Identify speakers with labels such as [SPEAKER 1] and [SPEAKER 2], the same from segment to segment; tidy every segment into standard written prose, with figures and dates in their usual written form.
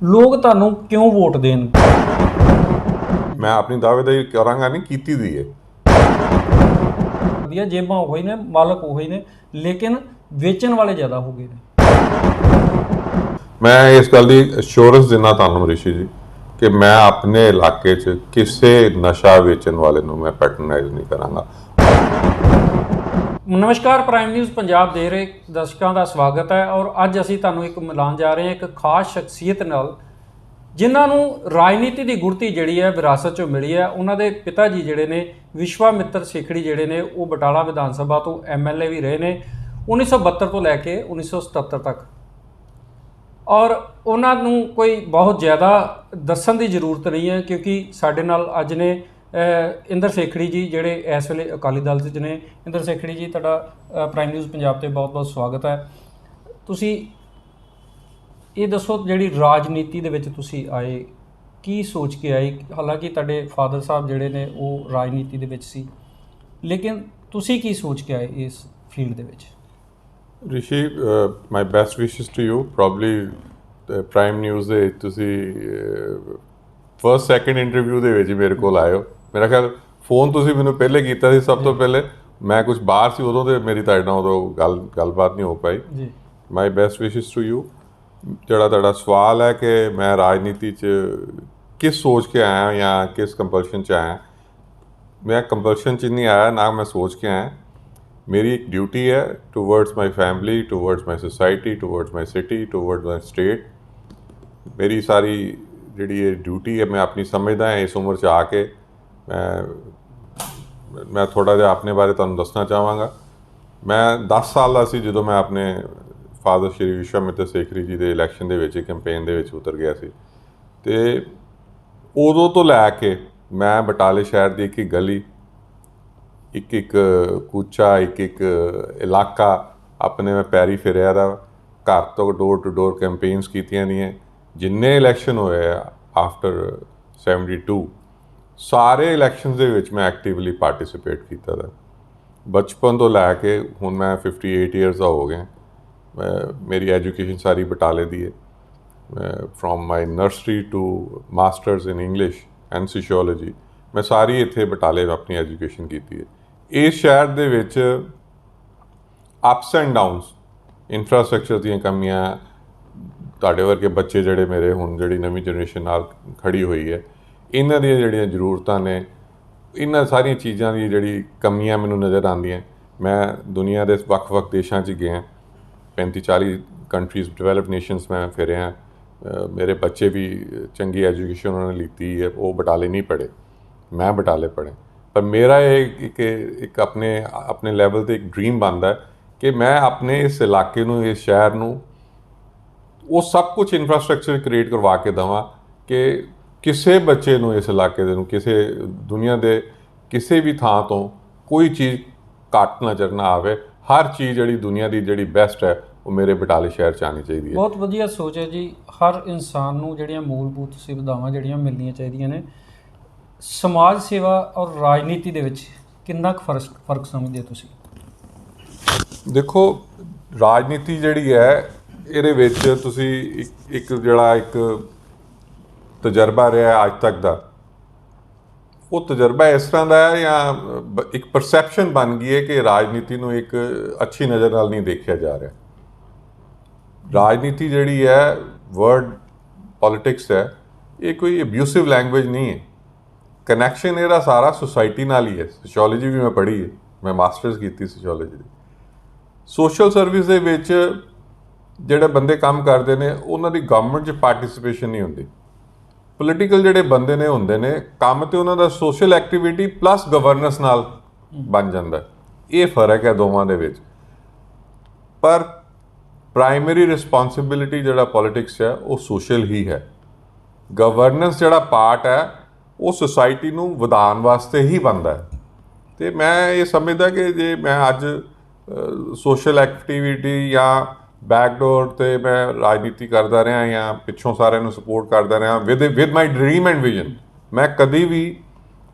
[SPEAKER 1] ਲੋਕ ਤੁਹਾਨੂੰ ਕਿਉਂ ਵੋਟ ਦੇਣ?
[SPEAKER 2] ਮੈਂ ਆਪਣੀ ਦਾਅਵੇਦਾਰੀ ਕਰਾਂਗਾ ਨਹੀਂ, ਕੀਤੀ ਦੀ ਹੈ।
[SPEAKER 1] ਵਧੀਆ ਜੇਬਾਂ ਉਹੀ ਨੇ, ਮਾਲਕ ਉਹੀ ਨੇ, ਲੇਕਿਨ ਵੇਚਣ ਵਾਲੇ ਜ਼ਿਆਦਾ ਹੋ ਗਏ ਨੇ।
[SPEAKER 2] ਮੈਂ ਇਸ ਗੱਲ ਦੀ ਅਸ਼ੋਰੈਂਸ ਦਿੰਦਾ ਤੁਹਾਨੂੰ ਰਿਸ਼ੀ ਜੀ ਕਿ ਮੈਂ ਆਪਣੇ ਇਲਾਕੇ 'ਚ ਕਿਸੇ ਨਸ਼ਾ ਵੇਚਣ ਵਾਲੇ ਨੂੰ ਮੈਂ ਪੈਟਰਨਾਈਜ਼ ਨਹੀਂ ਕਰਾਂਗਾ।
[SPEAKER 1] ਨਮਸਕਾਰ, ਪ੍ਰਾਈਮ ਨਿਊਜ਼ ਪੰਜਾਬ ਦੇ ਰਹੇ ਦਰਸ਼ਕਾਂ ਦਾ ਸਵਾਗਤ ਹੈ। ਔਰ ਅੱਜ ਅਸੀਂ ਤੁਹਾਨੂੰ ਇੱਕ ਮਿਲਾਨ ਜਾ ਰਹੇ ਹਾਂ ਇੱਕ ਖਾਸ ਸ਼ਖਸੀਅਤ ਨਾਲ, ਜਿਨ੍ਹਾਂ ਨੂੰ ਰਾਜਨੀਤੀ ਦੀ ਗੁੜਤੀ ਜਿਹੜੀ ਹੈ ਵਿਰਾਸਤ 'ਚੋਂ ਮਿਲੀ ਹੈ। ਉਹਨਾਂ ਦੇ ਪਿਤਾ ਜੀ ਜਿਹੜੇ ਨੇ ਵਿਸ਼ਵਾਮਿੱਤਰ ਸੇਖੜੀ ਜਿਹੜੇ ਨੇ ਉਹ ਬਟਾਲਾ ਵਿਧਾਨ ਸਭਾ ਤੋਂ ਐਮਐਲਏ ਵੀ ਰਹੇ ਨੇ 1972 ਤੋਂ ਲੈ ਕੇ 1977 ਤੱਕ। ਔਰ ਉਹਨਾਂ ਨੂੰ ਕੋਈ ਬਹੁਤ ਜ਼ਿਆਦਾ ਦੱਸਣ ਦੀ ਜ਼ਰੂਰਤ ਨਹੀਂ ਹੈ, ਕਿਉਂਕਿ ਸਾਡੇ ਨਾਲ ਅੱਜ ਨੇ ਇੰਦਰ ਸੇਖੜੀ ਜੀ, ਜਿਹੜੇ ਇਸ ਵੇਲੇ ਅਕਾਲੀ ਦਲ 'ਚ ਨੇ। ਇੰਦਰ ਸੇਖੜੀ ਜੀ, ਤੁਹਾਡਾ ਪ੍ਰਾਈਮ ਨਿਊਜ਼ ਪੰਜਾਬ 'ਤੇ ਬਹੁਤ-ਬਹੁਤ ਸਵਾਗਤ ਹੈ। ਤੁਸੀਂ ਇਹ ਦੱਸੋ, ਜਿਹੜੀ ਰਾਜਨੀਤੀ ਦੇ ਵਿੱਚ ਤੁਸੀਂ ਆਏ, ਕੀ ਸੋਚ ਕੇ ਆਏ? ਹਾਲਾਂਕਿ ਤੁਹਾਡੇ ਫਾਦਰ ਸਾਹਿਬ ਜਿਹੜੇ ਨੇ ਉਹ ਰਾਜਨੀਤੀ ਦੇ ਵਿੱਚ ਸੀ, ਲੇਕਿਨ ਤੁਸੀਂ ਕੀ ਸੋਚ ਕੇ ਆਏ ਇਸ ਫੀਲਡ ਦੇ ਵਿੱਚ?
[SPEAKER 2] Rishi, my best wishes to you. Probably Prime News ਦੇ ਤੁਸੀਂ ਫਸਟ ਸੈਕਿੰਡ ਇੰਟਰਵਿਊ ਦੇ ਵਿੱਚ ਮੇਰੇ ਕੋਲ ਆਏ ਹੋ। ਮੇਰਾ ਖਿਆਲ ਫੋਨ ਤੁਸੀਂ ਮੈਨੂੰ ਪਹਿਲੇ ਕੀਤਾ ਸੀ, ਸਭ ਤੋਂ ਪਹਿਲੇ ਮੈਂ ਕੁਝ ਬਾਹਰ ਸੀ ਉਦੋਂ, ਤੇ ਮੇਰੀ ਤੁਹਾਡੇ ਨਾਲ ਉਦੋਂ ਗੱਲਬਾਤ ਨਹੀਂ ਹੋ ਪਾਈ ਜੀ। My best wishes to you. ਜਿਹੜਾ ਤੁਹਾਡਾ ਸਵਾਲ ਹੈ ਕਿ ਮੈਂ ਰਾਜਨੀਤੀ 'ਚ ਕਿਸ ਸੋਚ ਕੇ ਆਇਆ ਜਾਂ ਕਿਸ ਕੰਪਲਸ਼ਨ 'ਚ ਆਇਆ, ਮੈਂ ਕੰਪਲਸ਼ਨ 'ਚ ਨਹੀਂ ਆਇਆ, ਨਾ ਮੈਂ ਸੋਚ ਕੇ ਆਇਆ। ਮੇਰੀ ਇੱਕ ਡਿਊਟੀ ਹੈ towards my family, towards my society, towards my city, towards my state. ਮੇਰੀ ਸਾਰੀ ਜਿਹੜੀ ਇਹ ਡਿਊਟੀ ਹੈ ਮੈਂ ਆਪਣੀ ਸਮਝਦਾ ਹਾਂ। ਇਸ ਉਮਰ 'ਚ ਆ ਕੇ ਮੈਂ ਥੋੜ੍ਹਾ ਜਿਹਾ ਆਪਣੇ ਬਾਰੇ ਤੁਹਾਨੂੰ ਦੱਸਣਾ ਚਾਹਾਂਗਾ। ਮੈਂ 10 ਸਾਲ ਦਾ ਸੀ ਜਦੋਂ ਮੈਂ ਆਪਣੇ ਫਾਦਰ ਸ਼੍ਰੀ ਵਿਸ਼ਵਾਮਿੱਤਰ ਸੇਖੜੀ ਜੀ ਦੇ ਇਲੈਕਸ਼ਨ ਦੇ ਵਿੱਚ ਕੈਂਪੇਨ ਦੇ ਵਿੱਚ ਉਤਰ ਗਿਆ ਸੀ। ਅਤੇ ਉਦੋਂ ਤੋਂ ਲੈ ਕੇ ਮੈਂ ਬਟਾਲੇ ਸ਼ਹਿਰ ਦੀ ਇੱਕ ਗਲੀ, ਇੱਕ ਕੂਚਾ, ਇੱਕ ਇਲਾਕਾ ਆਪਣੇ ਮੈਂ ਪੈਰੀ ਫਿਰਿਆ ਦਾ। ਘਰ ਤੋਂ ਡੋਰ ਟੂ ਡੋਰ ਕੈਂਪੇਨਸ ਕੀਤੀਆਂ ਦੀਆਂ। ਜਿੰਨੇ ਇਲੈਕਸ਼ਨ ਹੋਏ ਆ ਆਫਟਰ 72, ਸਾਰੇ ਇਲੈਕਸ਼ਨਸ ਦੇ ਵਿੱਚ ਮੈਂ ਐਕਟਿਵਲੀ ਪਾਰਟੀਸਿਪੇਟ ਕੀਤਾ ਦਾ। ਬਚਪਨ ਤੋਂ ਲੈ ਕੇ ਹੁਣ ਮੈਂ 58 ਈਅਰਸ ਦਾ ਹੋ ਗਿਆ। ਮੇਰੀ ਐਜੂਕੇਸ਼ਨ ਸਾਰੀ ਬਟਾਲੇ ਦੀ ਹੈ। From my nursery to masters in English and sociology, ਮੈਂ ਸਾਰੀ ਇੱਥੇ ਬਟਾਲੇ ਆਪਣੀ ਐਜੂਕੇਸ਼ਨ ਕੀਤੀ ਹੈ। ਇਸ ਸ਼ਹਿਰ ਦੇ ਵਿੱਚ ਅਪਸ ਐਂਡ ਡਾਊਨਸ, ਇਨਫਰਾਸਟਰਕਚਰ ਦੀਆਂ ਕਮੀਆਂ, ਤੁਹਾਡੇ ਵਰਗੇ ਬੱਚੇ ਜਿਹੜੇ ਮੇਰੇ ਹੁਣ ਜਿਹੜੀ ਨਵੀਂ ਜਨਰੇਸ਼ਨ ਨਾਲ ਖੜੀ ਹੋਈ ਹੈ, ਇਹਨਾਂ ਦੀਆਂ ਜਿਹੜੀਆਂ ਜ਼ਰੂਰਤਾਂ ਨੇ, ਇਹਨਾਂ ਸਾਰੀਆਂ ਚੀਜ਼ਾਂ ਦੀ ਜਿਹੜੀ ਕਮੀਆਂ ਮੈਨੂੰ ਨਜ਼ਰ ਆਉਂਦੀਆਂ। ਮੈਂ ਦੁਨੀਆ ਦੇ ਵੱਖ-ਵੱਖ ਦੇਸ਼ਾਂ 'ਚ ਗਿਆ, 35-40 ਕੰਟਰੀਜ਼, ਡਿਵੈਲਪਡ ਨੇਸ਼ਨਸ ਮੈਂ ਫਿਰਿਆ। ਮੇਰੇ ਬੱਚੇ ਵੀ ਚੰਗੀ ਐਜੂਕੇਸ਼ਨ ਉਹਨਾਂ ਨੇ ਲਿੱਤੀ ਹੈ, ਉਹ ਬਟਾਲੇ ਨਹੀਂ ਪੜ੍ਹੇ, ਮੈਂ ਬਟਾਲੇ ਪੜ੍ਹੇ। ਪਰ ਮੇਰਾ ਇਹ ਇੱਕ ਆਪਣੇ ਲੈਵਲ 'ਤੇ ਇੱਕ ਡਰੀਮ ਬਣਦਾ ਕਿ ਮੈਂ ਆਪਣੇ ਇਸ ਇਲਾਕੇ ਨੂੰ, ਇਸ ਸ਼ਹਿਰ ਨੂੰ ਉਹ ਸਭ ਕੁਝ ਇਨਫਰਾਸਟਰਕਚਰ ਕ੍ਰੀਏਟ ਕਰਵਾ ਕੇ ਦੇਵਾਂ ਕਿ ਕਿਸੇ ਬੱਚੇ ਨੂੰ, ਇਸ ਇਲਾਕੇ ਦੇ ਨੂੰ, ਕਿਸੇ ਦੁਨੀਆ ਦੇ ਕਿਸੇ ਵੀ ਥਾਂ ਤੋਂ ਕੋਈ ਚੀਜ਼ ਘੱਟ ਨਜ਼ਰ ਨਾ ਆਵੇ। ਹਰ ਚੀਜ਼ ਜਿਹੜੀ ਦੁਨੀਆ ਦੀ ਜਿਹੜੀ ਬੈਸਟ ਹੈ ਉਹ ਮੇਰੇ ਬਟਾਲੇ ਸ਼ਹਿਰ 'ਚ ਆਉਣੀ ਚਾਹੀਦੀ ਹੈ।
[SPEAKER 1] ਬਹੁਤ ਵਧੀਆ ਸੋਚ ਹੈ ਜੀ। ਹਰ ਇਨਸਾਨ ਨੂੰ ਜਿਹੜੀਆਂ ਮੂਲਭੂਤ ਸੁਵਿਧਾਵਾਂ ਜਿਹੜੀਆਂ ਮਿਲਣੀਆਂ ਚਾਹੀਦੀਆਂ ਨੇ। ਸਮਾਜ ਸੇਵਾ ਔਰ ਰਾਜਨੀਤੀ ਦੇ ਵਿੱਚ ਕਿੰਨਾ ਕੁ ਫਰਕ ਸਮਝਦੇ ਹੋ ਤੁਸੀਂ?
[SPEAKER 2] ਦੇਖੋ, ਰਾਜਨੀਤੀ ਜਿਹੜੀ ਹੈ ਇਹਦੇ ਵਿੱਚ ਤੁਸੀਂ ਇੱਕ ਤਜਰਬਾ ਰਿਹਾ ਅੱਜ ਤੱਕ ਦਾ, ਉਹ ਤਜਰਬਾ ਇਸ ਤਰ੍ਹਾਂ ਦਾ ਹੈ ਜਾਂ ਇੱਕ ਪਰਸੈਪਸ਼ਨ ਬਣ ਗਈ ਹੈ ਕਿ ਰਾਜਨੀਤੀ ਨੂੰ ਇੱਕ ਅੱਛੀ ਨਜ਼ਰ ਨਾਲ ਨਹੀਂ ਦੇਖਿਆ ਜਾ ਰਿਹਾ। ਰਾਜਨੀਤੀ ਜਿਹੜੀ ਹੈ, ਵਰਡ ਪੋਲੀਟਿਕਸ ਹੈ, ਇਹ ਕੋਈ ਅਬਿਊਸਿਵ ਲੈਂਗੁਏਜ ਨਹੀਂ ਹੈ। ਕਨੈਕਸ਼ਨ ਇਹਦਾ ਸਾਰਾ ਸੁਸਾਇਟੀ ਨਾਲ ਹੀ ਹੈ। ਸੋਸ਼ੀਓਲੋਜੀ ਵੀ ਮੈਂ ਪੜ੍ਹੀ ਹੈ, ਮੈਂ ਮਾਸਟਰਸ ਕੀਤੀ ਸੋਸ਼ੀਓਲੋਜੀ ਦੀ। ਸੋਸ਼ਲ ਸਰਵਿਸ ਦੇ ਵਿੱਚ ਜਿਹੜੇ ਬੰਦੇ ਕੰਮ ਕਰਦੇ ਨੇ ਉਹਨਾਂ ਦੀ ਗਵਰਨਮੈਂਟ 'ਚ ਪਾਰਟਿਸਿਪੇਸ਼ਨ ਨਹੀਂ ਹੁੰਦੀ। ਪੋਲੀਟੀਕਲ ਜਿਹੜੇ ਬੰਦੇ ਨੇ ਹੁੰਦੇ ਨੇ, ਕੰਮ ਤੇ ਉਹਨਾਂ ਦਾ ਸੋਸ਼ਲ ਐਕਟੀਵਿਟੀ ਪਲੱਸ ਗਵਰਨੈਂਸ ਨਾਲ ਬਣ ਜਾਂਦਾ। ਇਹ ਫਰਕ ਹੈ ਦੋਵਾਂ ਦੇ ਵਿੱਚ। ਪਰ ਪ੍ਰਾਇਮਰੀ ਰਿਸਪੌਂਸਿਬਿਲਿਟੀ ਜਿਹੜਾ ਪੋਲੀਟਿਕਸ ਹੈ ਉਹ ਸੋਸ਼ਲ ਹੀ ਹੈ। ਗਵਰਨੈਂਸ ਜਿਹੜਾ ਪਾਰਟ ਹੈ ਉਹ ਸੁਸਾਇਟੀ ਨੂੰ ਵਧਾਉਣ ਵਾਸਤੇ ਹੀ ਬਣਦਾ ਹੈ। ਅਤੇ ਮੈਂ ਇਹ ਸਮਝਦਾ ਕਿ ਜੇ ਮੈਂ ਅੱਜ ਸੋਸ਼ਲ ਐਕਟੀਵਿਟੀ ਜਾਂ ਬੈਕਡੋਰ 'ਤੇ ਮੈਂ ਰਾਜਨੀਤੀ ਕਰਦਾ ਰਿਹਾ ਜਾਂ ਪਿੱਛੋਂ ਸਾਰਿਆਂ ਨੂੰ ਸਪੋਰਟ ਕਰਦਾ ਰਿਹਾ with my dream and vision, ਮੈਂ ਕਦੀ ਵੀ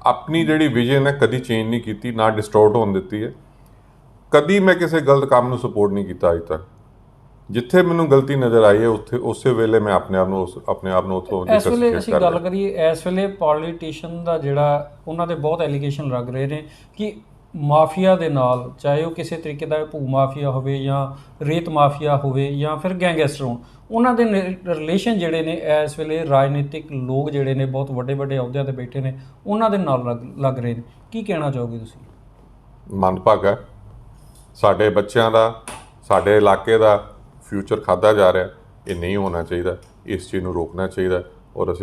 [SPEAKER 2] ਆਪਣੀ ਜਿਹੜੀ ਵਿਜ਼ਨ ਹੈ ਕਦੀ ਚੇਂਜ ਨਹੀਂ ਕੀਤੀ, ਨਾ ਡਿਸਟੋਰਟ ਹੋਣ ਦਿੱਤੀ ਹੈ। ਕਦੀ ਮੈਂ ਕਿਸੇ ਗਲਤ ਕੰਮ ਨੂੰ ਸਪੋਰਟ ਨਹੀਂ ਕੀਤਾ ਅੱਜ ਤੱਕ। ਜਿੱਥੇ ਮੈਨੂੰ ਗਲਤੀ ਨਜ਼ਰ ਆਈ ਹੈ ਉੱਥੇ ਉਸੇ ਵੇਲੇ ਮੈਂ ਆਪਣੇ ਆਪ ਨੂੰ ਉੱਥੋਂ
[SPEAKER 1] ਇਸ ਵੇਲੇ
[SPEAKER 2] dissociate
[SPEAKER 1] ਅਸੀਂ
[SPEAKER 2] ਕਰ
[SPEAKER 1] ਗੱਲ
[SPEAKER 2] ਲਿਆ।
[SPEAKER 1] ਕਰੀਏ, ਇਸ ਵੇਲੇ ਪੋਲੀਟੀਸ਼ੀਅਨ ਦਾ ਜਿਹੜਾ ਉਹਨਾਂ ਦੇ ਬਹੁਤ ਐਲੀਗੇਸ਼ਨ ਲੱਗ ਰਹੇ ਨੇ ਕਿ ਮਾਫੀਆ ਦੇ ਨਾਲ, ਚਾਹੇ ਉਹ ਕਿਸੇ ਤਰੀਕੇ ਦਾ ਭੂ ਮਾਫੀਆ ਹੋਵੇ ਜਾਂ ਰੇਤ ਮਾਫੀਆ ਹੋਵੇ ਜਾਂ ਫਿਰ ਗੈਂਗਸਟਰ ਹੋਣ, ਉਹਨਾਂ ਦੇ ਰਿਲੇਸ਼ਨ ਜਿਹੜੇ ਨੇ ਇਸ ਵੇਲੇ ਰਾਜਨੀਤਿਕ ਲੋਕ ਜਿਹੜੇ ਨੇ ਬਹੁਤ ਵੱਡੇ ਵੱਡੇ ਅਹੁਦਿਆਂ 'ਤੇ ਬੈਠੇ ਨੇ ਉਹਨਾਂ ਦੇ ਨਾਲ ਲੱਗ ਰਹੇ ਨੇ। ਕੀ ਕਹਿਣਾ ਚਾਹੋਗੇ ਤੁਸੀਂ?
[SPEAKER 2] ਮੰਦਭਾਗਾ, ਸਾਡੇ ਬੱਚਿਆਂ ਦਾ, ਸਾਡੇ ਇਲਾਕੇ ਦਾ ਫਿਊਚਰ ਖਾਧਾ ਜਾ ਰਿਹਾ। ਇਹ ਨਹੀਂ ਹੋਣਾ ਚਾਹੀਦਾ, ਇਸ ਚੀਜ਼ ਨੂੰ ਰੋਕਣਾ ਚਾਹੀਦਾ। ਔਰ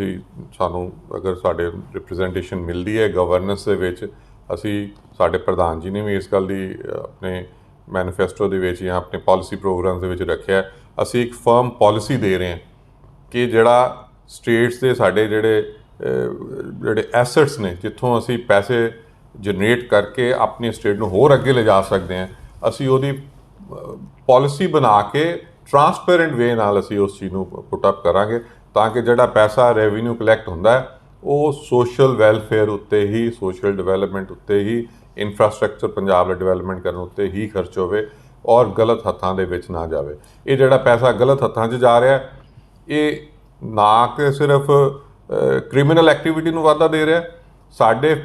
[SPEAKER 2] ਸਾਨੂੰ ਅਗਰ ਸਾਡੇ ਰਿਪਰੈਜ਼ੈਂਟੇਸ਼ਨ ਮਿਲਦੀ ਹੈ ਗਵਰਨੈਂਸ ਦੇ ਵਿੱਚ, ਅਸੀਂ ਸਾਡੇ ਪ੍ਰਧਾਨ ਜੀ ਨੇ ਵੀ ਇਸ ਗੱਲ ਦੀ ਆਪਣੇ ਮੈਨੀਫੈਸਟੋ ਦੇ ਵਿੱਚ ਜਾਂ ਆਪਣੇ ਪਾਲਿਸੀ ਪ੍ਰੋਗਰਾਮ ਦੇ ਵਿੱਚ ਰੱਖਿਆ। ਅਸੀਂ ਇੱਕ ਫਰਮ ਪਾਲਿਸੀ ਦੇ ਰਹੇ ਹਾਂ ਕਿ ਜਿਹੜਾ ਸਟੇਟਸ ਦੇ ਸਾਡੇ ਜਿਹੜੇ ਐਸੈਟਸ ਨੇ, ਜਿੱਥੋਂ ਅਸੀਂ ਪੈਸੇ ਜਨਰੇਟ ਕਰਕੇ ਆਪਣੀ ਸਟੇਟ ਨੂੰ ਹੋਰ ਅੱਗੇ ਲਿਜਾ ਸਕਦੇ ਹਾਂ, ਅਸੀਂ ਉਹਦੀ ਪਾਲਿਸੀ ਬਣਾ ਕੇ ਟਰਾਂਸਪੇਰੈਂਟ ਵੇ ਨਾਲ ਅਸੀਂ ਉਸ ਚੀਜ਼ ਨੂੰ ਪੁੱਟ ਅਪ ਕਰਾਂਗੇ, ਤਾਂ ਕਿ ਜਿਹੜਾ ਪੈਸਾ ਰੈਵਨਿਊ ਕਲੈਕਟ ਹੁੰਦਾ ਹੈ ਉਹ ਸੋਸ਼ਲ ਵੈਲਫੇਅਰ ਉੱਤੇ ਹੀ, ਸੋਸ਼ਲ ਡਿਵੈਲਪਮੈਂਟ ਉੱਤੇ ਹੀ, ਇਨਫਰਾਸਟ੍ਰਕਚਰ ਪੰਜਾਬ ਦਾ ਡਿਵੈਲਪਮੈਂਟ ਕਰਨ ਉੱਤੇ ਹੀ ਖਰਚ ਹੋਵੇ ਔਰ ਗਲਤ ਹੱਥਾਂ ਦੇ ਵਿੱਚ ਨਾ ਜਾਵੇ। ਇਹ ਜਿਹੜਾ ਪੈਸਾ ਗਲਤ ਹੱਥਾਂ 'ਚ ਜਾ ਰਿਹਾ, ਇਹ ਨਾ ਕਿ ਸਿਰਫ ਕ੍ਰਿਮੀਨਲ ਐਕਟੀਵਿਟੀ ਨੂੰ ਵਾਧਾ ਦੇ ਰਿਹਾ, ਸਾਡੇ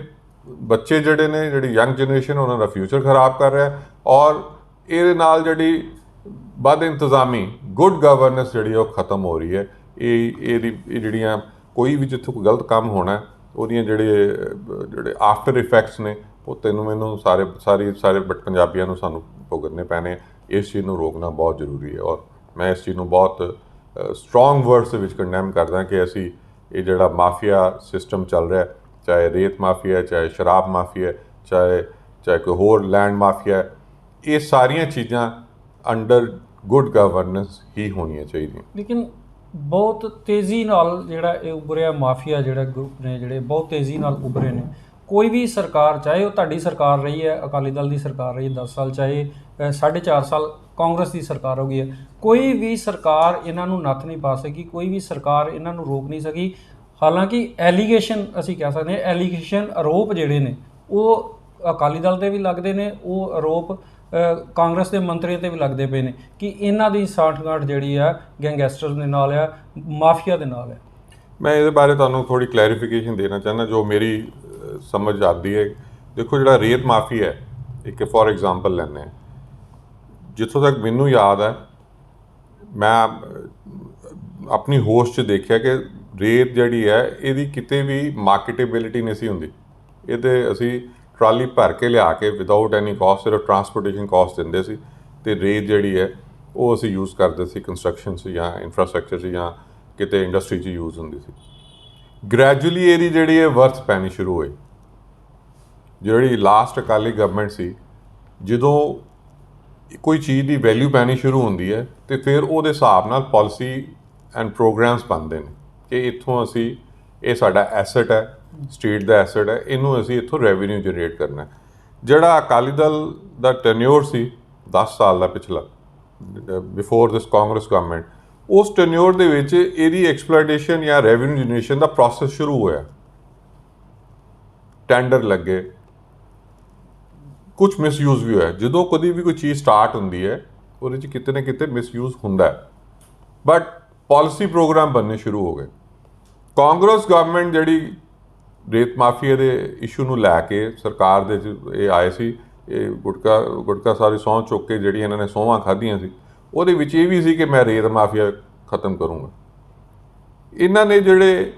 [SPEAKER 2] ਬੱਚੇ ਜਿਹੜੇ ਨੇ, ਜਿਹੜੀ ਯੰਗ ਜਨਰੇਸ਼ਨ, ਉਹਨਾਂ ਦਾ ਫਿਊਚਰ ਖਰਾਬ ਕਰ ਰਿਹਾ। ਔਰ ਇਹਦੇ ਨਾਲ ਜਿਹੜੀ ਬਦ ਇੰਤਜ਼ਾਮੀ, ਗੁੱਡ ਗਵਰਨੈਂਸ ਜਿਹੜੀ ਉਹ ਖਤਮ ਹੋ ਰਹੀ ਹੈ। ਇਹ ਜਿਹੜੀਆਂ ਕੋਈ ਵੀ ਜਿੱਥੇ ਕੋਈ ਗਲਤ ਕੰਮ ਹੋਣਾ, ਉਹਦੀਆਂ ਜਿਹੜੇ ਆਫਟਰ ਇਫੈਕਟਸ ਨੇ, ਉਹ ਤੈਨੂੰ ਮੈਨੂੰ ਸਾਰੇ ਪੰਜਾਬੀਆਂ ਨੂੰ ਸਾਨੂੰ ਭੁਗਤਣੇ ਪੈਣੇ। ਇਸ ਚੀਜ਼ ਨੂੰ ਰੋਕਣਾ ਬਹੁਤ ਜ਼ਰੂਰੀ ਹੈ। ਔਰ ਮੈਂ ਇਸ ਚੀਜ਼ ਨੂੰ ਬਹੁਤ ਸਟਰੋਂਗ ਵਰਡਸ ਦੇ ਵਿੱਚ ਕੰਡੈਮ ਕਰਦਾ ਕਿ ਅਸੀਂ ਇਹ ਜਿਹੜਾ ਮਾਫੀਆ ਸਿਸਟਮ ਚੱਲ ਰਿਹਾ, ਚਾਹੇ ਰੇਤ ਮਾਫੀਆ, ਚਾਹੇ ਸ਼ਰਾਬ ਮਾਫੀਆ, ਚਾਹੇ ਕੋਈ ਹੋਰ ਲੈਂਡ ਮਾਫੀਆ, ਇਹ ਸਾਰੀਆਂ ਚੀਜ਼ਾਂ ਅੰਡਰ ਗੁੱਡ ਗਵਰਨੈਂਸ ਹੀ ਹੋਣੀਆਂ ਚਾਹੀਦੀਆਂ।
[SPEAKER 1] ਲੇਕਿਨ ਬਹੁਤ ਤੇਜ਼ੀ ਨਾਲ ਜਿਹੜਾ ਇਹ ਉੱਭਰਿਆ ਮਾਫੀਆ, ਜਿਹੜਾ ਗਰੁੱਪ ਨੇ, ਜਿਹੜੇ ਬਹੁਤ ਤੇਜ਼ੀ ਨਾਲ ਉੱਭਰੇ ਨੇ। ਕੋਈ ਵੀ ਸਰਕਾਰ, ਚਾਹੇ ਉਹ ਤੁਹਾਡੀ ਸਰਕਾਰ ਰਹੀ ਹੈ, ਅਕਾਲੀ ਦਲ ਦੀ ਸਰਕਾਰ ਰਹੀ 10 ਸਾਲ, ਚਾਹੇ 4.5 ਸਾਲ ਕਾਂਗਰਸ ਦੀ ਸਰਕਾਰ ਹੋ ਗਈ ਹੈ, ਕੋਈ ਵੀ ਸਰਕਾਰ ਇਹਨਾਂ ਨੂੰ ਨੱਥ ਨਹੀਂ ਪਾ ਸਕੀ, ਕੋਈ ਵੀ ਸਰਕਾਰ ਇਹਨਾਂ ਨੂੰ ਰੋਕ ਨਹੀਂ ਸਕੀ। ਹਾਲਾਂਕਿ ਐਲੀਗੇਸ਼ਨ, ਅਸੀਂ ਕਹਿ ਸਕਦੇ ਹਾਂ ਐਲੀਗੇਸ਼ਨ, ਆਰੋਪ ਜਿਹੜੇ ਨੇ ਉਹ ਅਕਾਲੀ ਦਲ 'ਤੇ ਵੀ ਲੱਗਦੇ ਨੇ, ਉਹ ਆਰੋਪ ਕਾਂਗਰਸ ਦੇ ਮੰਤਰੀਆਂ 'ਤੇ ਵੀ ਲੱਗਦੇ ਪਏ ਨੇ ਕਿ ਇਹਨਾਂ ਦੀ ਸਾਠਗਾਂਠ ਜਿਹੜੀ ਆ ਗੈਂਗਸਟਰ ਦੇ ਨਾਲ ਆ, ਮਾਫੀਆ ਦੇ ਨਾਲ ਹੈ।
[SPEAKER 2] ਮੈਂ ਇਹਦੇ ਬਾਰੇ ਤੁਹਾਨੂੰ ਥੋੜੀ ਕਲੈਰੀਫਿਕੇਸ਼ਨ ਦੇਣਾ ਚਾਹੁੰਦਾ ਜੋ ਮੇਰੀ ਸਮਝ ਆਉਂਦੀ ਹੈ। ਦੇਖੋ, ਜਿਹੜਾ ਰੇਤ ਮਾਫੀਆ ਹੈ, ਇੱਕ ਫੋਰ ਐਗਜ਼ਾਮਪਲ ਲੈਂਦੇ ਹਾਂ, ਜਿੱਥੋਂ ਤੱਕ ਮੈਨੂੰ ਯਾਦ ਹੈ, ਮੈਂ ਆਪਣੀ ਹੋਸ਼ 'ਚ ਦੇਖਿਆ ਕਿ ਰੇਤ ਜਿਹੜੀ ਹੈ ਇਹਦੀ ਕਿਤੇ ਵੀ ਮਾਰਕੀਟੇਬਿਲਿਟੀ ਨਹੀਂ ਸੀ ਹੁੰਦੀ। ਇਹਦੇ ਅਸੀਂ ਟਰਾਲੀ ਭਰ ਕੇ ਲਿਆ ਕੇ ਵਿਦਆਊਟ ਐਨੀ ਕਾਸਟ, ਸਿਰਫ ਟਰਾਂਸਪੋਰਟੇਸ਼ਨ ਕਾਸਟ ਦਿੰਦੇ ਸੀ, ਅਤੇ ਰੇਤ ਜਿਹੜੀ ਹੈ ਉਹ ਅਸੀਂ ਯੂਜ਼ ਕਰਦੇ ਸੀ ਕੰਸਟਰਕਸ਼ਨ 'ਚ ਜਾਂ ਇਨਫਰਾਸਟਰਕਚਰ 'ਚ ਜਾਂ ਕਿਤੇ ਇੰਡਸਟਰੀ 'ਚ ਯੂਜ਼ ਹੁੰਦੀ ਸੀ। ਗ੍ਰੈਜੂਅਲੀ ਇਹਦੀ ਜਿਹੜੀ ਹੈ ਵਰਥ ਪੈਣੀ ਸ਼ੁਰੂ ਹੋਈ। ਜਿਹੜੀ ਲਾਸਟ ਅਕਾਲੀ ਗਵਰਨਮੈਂਟ ਸੀ, ਜਦੋਂ ਕੋਈ ਚੀਜ਼ ਦੀ ਵੈਲਿਊ ਪੈਣੀ ਸ਼ੁਰੂ ਹੁੰਦੀ ਹੈ ਤੇ ਫਿਰ ਉਹਦੇ ਹਿਸਾਬ ਨਾਲ ਪਾਲਿਸੀ ਐਂਡ ਪ੍ਰੋਗਰਾਮਸ ਬਣਦੇ ਨੇ ਕਿ ਇੱਥੋਂ ਅਸੀਂ, ਇਹ ਸਾਡਾ ਐਸੈਟ ਹੈ, ਸਟੇਟ ਦਾ ਐਸੈਟ ਹੈ, ਇਹਨੂੰ ਅਸੀਂ ਇੱਥੋਂ ਰੈਵਨਿਊ ਜਨਰੇਟ ਕਰਨਾ। ਜਿਹੜਾ ਅਕਾਲੀ ਦਲ ਦਾ ਟੈਨਿਓਰ ਸੀ 10 ਸਾਲ ਦਾ ਪਿਛਲਾ, ਬਿਫੋਰ ਦਿਸ ਕਾਂਗਰਸ ਗਵਰਨਮੈਂਟ, ਉਸ ਟੈਨਿਓਰ ਦੇ ਵਿੱਚ ਇਹਦੀ ਐਕਸਪਲੋਇਟੇਸ਼ਨ ਜਾਂ ਰੈਵਨਿਊ ਜਨਰੇਸ਼ਨ ਦਾ ਪ੍ਰੋਸੈਸ ਸ਼ੁਰੂ ਹੋਇਆ। ਟੈਂਡਰ ਲੱਗੇ, ਕੁਝ ਮਿਸਯੂਜ਼ ਵੀ ਹੋਇਆ। ਜਦੋਂ ਕਦੀ ਵੀ ਕੋਈ ਚੀਜ਼ ਸਟਾਰਟ ਹੁੰਦੀ ਹੈ ਉਹਦੇ 'ਚ ਕਿਤੇ ਨਾ ਕਿਤੇ ਮਿਸਯੂਜ਼ ਹੁੰਦਾ ਹੈ, ਬਟ ਪਾਲਿਸੀ ਪ੍ਰੋਗਰਾਮ ਬਣਨੇ ਸ਼ੁਰੂ ਹੋ ਗਏ। ਕਾਂਗਰਸ ਗਵਰਨਮੈਂਟ ਜਿਹੜੀ ਰੇਤ ਮਾਫੀਆ ਦੇ ਇਸ਼ੂ ਨੂੰ ਲੈ ਕੇ ਸਰਕਾਰ ਦੇ 'ਚ ਇਹ ਆਏ ਸੀ, ਇਹ ਗੁਟਕਾ ਸਾਰੀ ਸਹੁੰ ਚੁੱਕ ਕੇ ਜਿਹੜੀ ਇਹਨਾਂ ਨੇ ਸਹੁੰਆਂ ਖਾਧੀਆਂ ਸੀ, ਉਹਦੇ ਵਿੱਚ ਇਹ ਵੀ ਸੀ ਕਿ ਮੈਂ ਰੇਤ ਮਾਫੀਆ ਖਤਮ ਕਰੂੰਗਾ। ਇਹਨਾਂ ਨੇ ਜਿਹੜੇ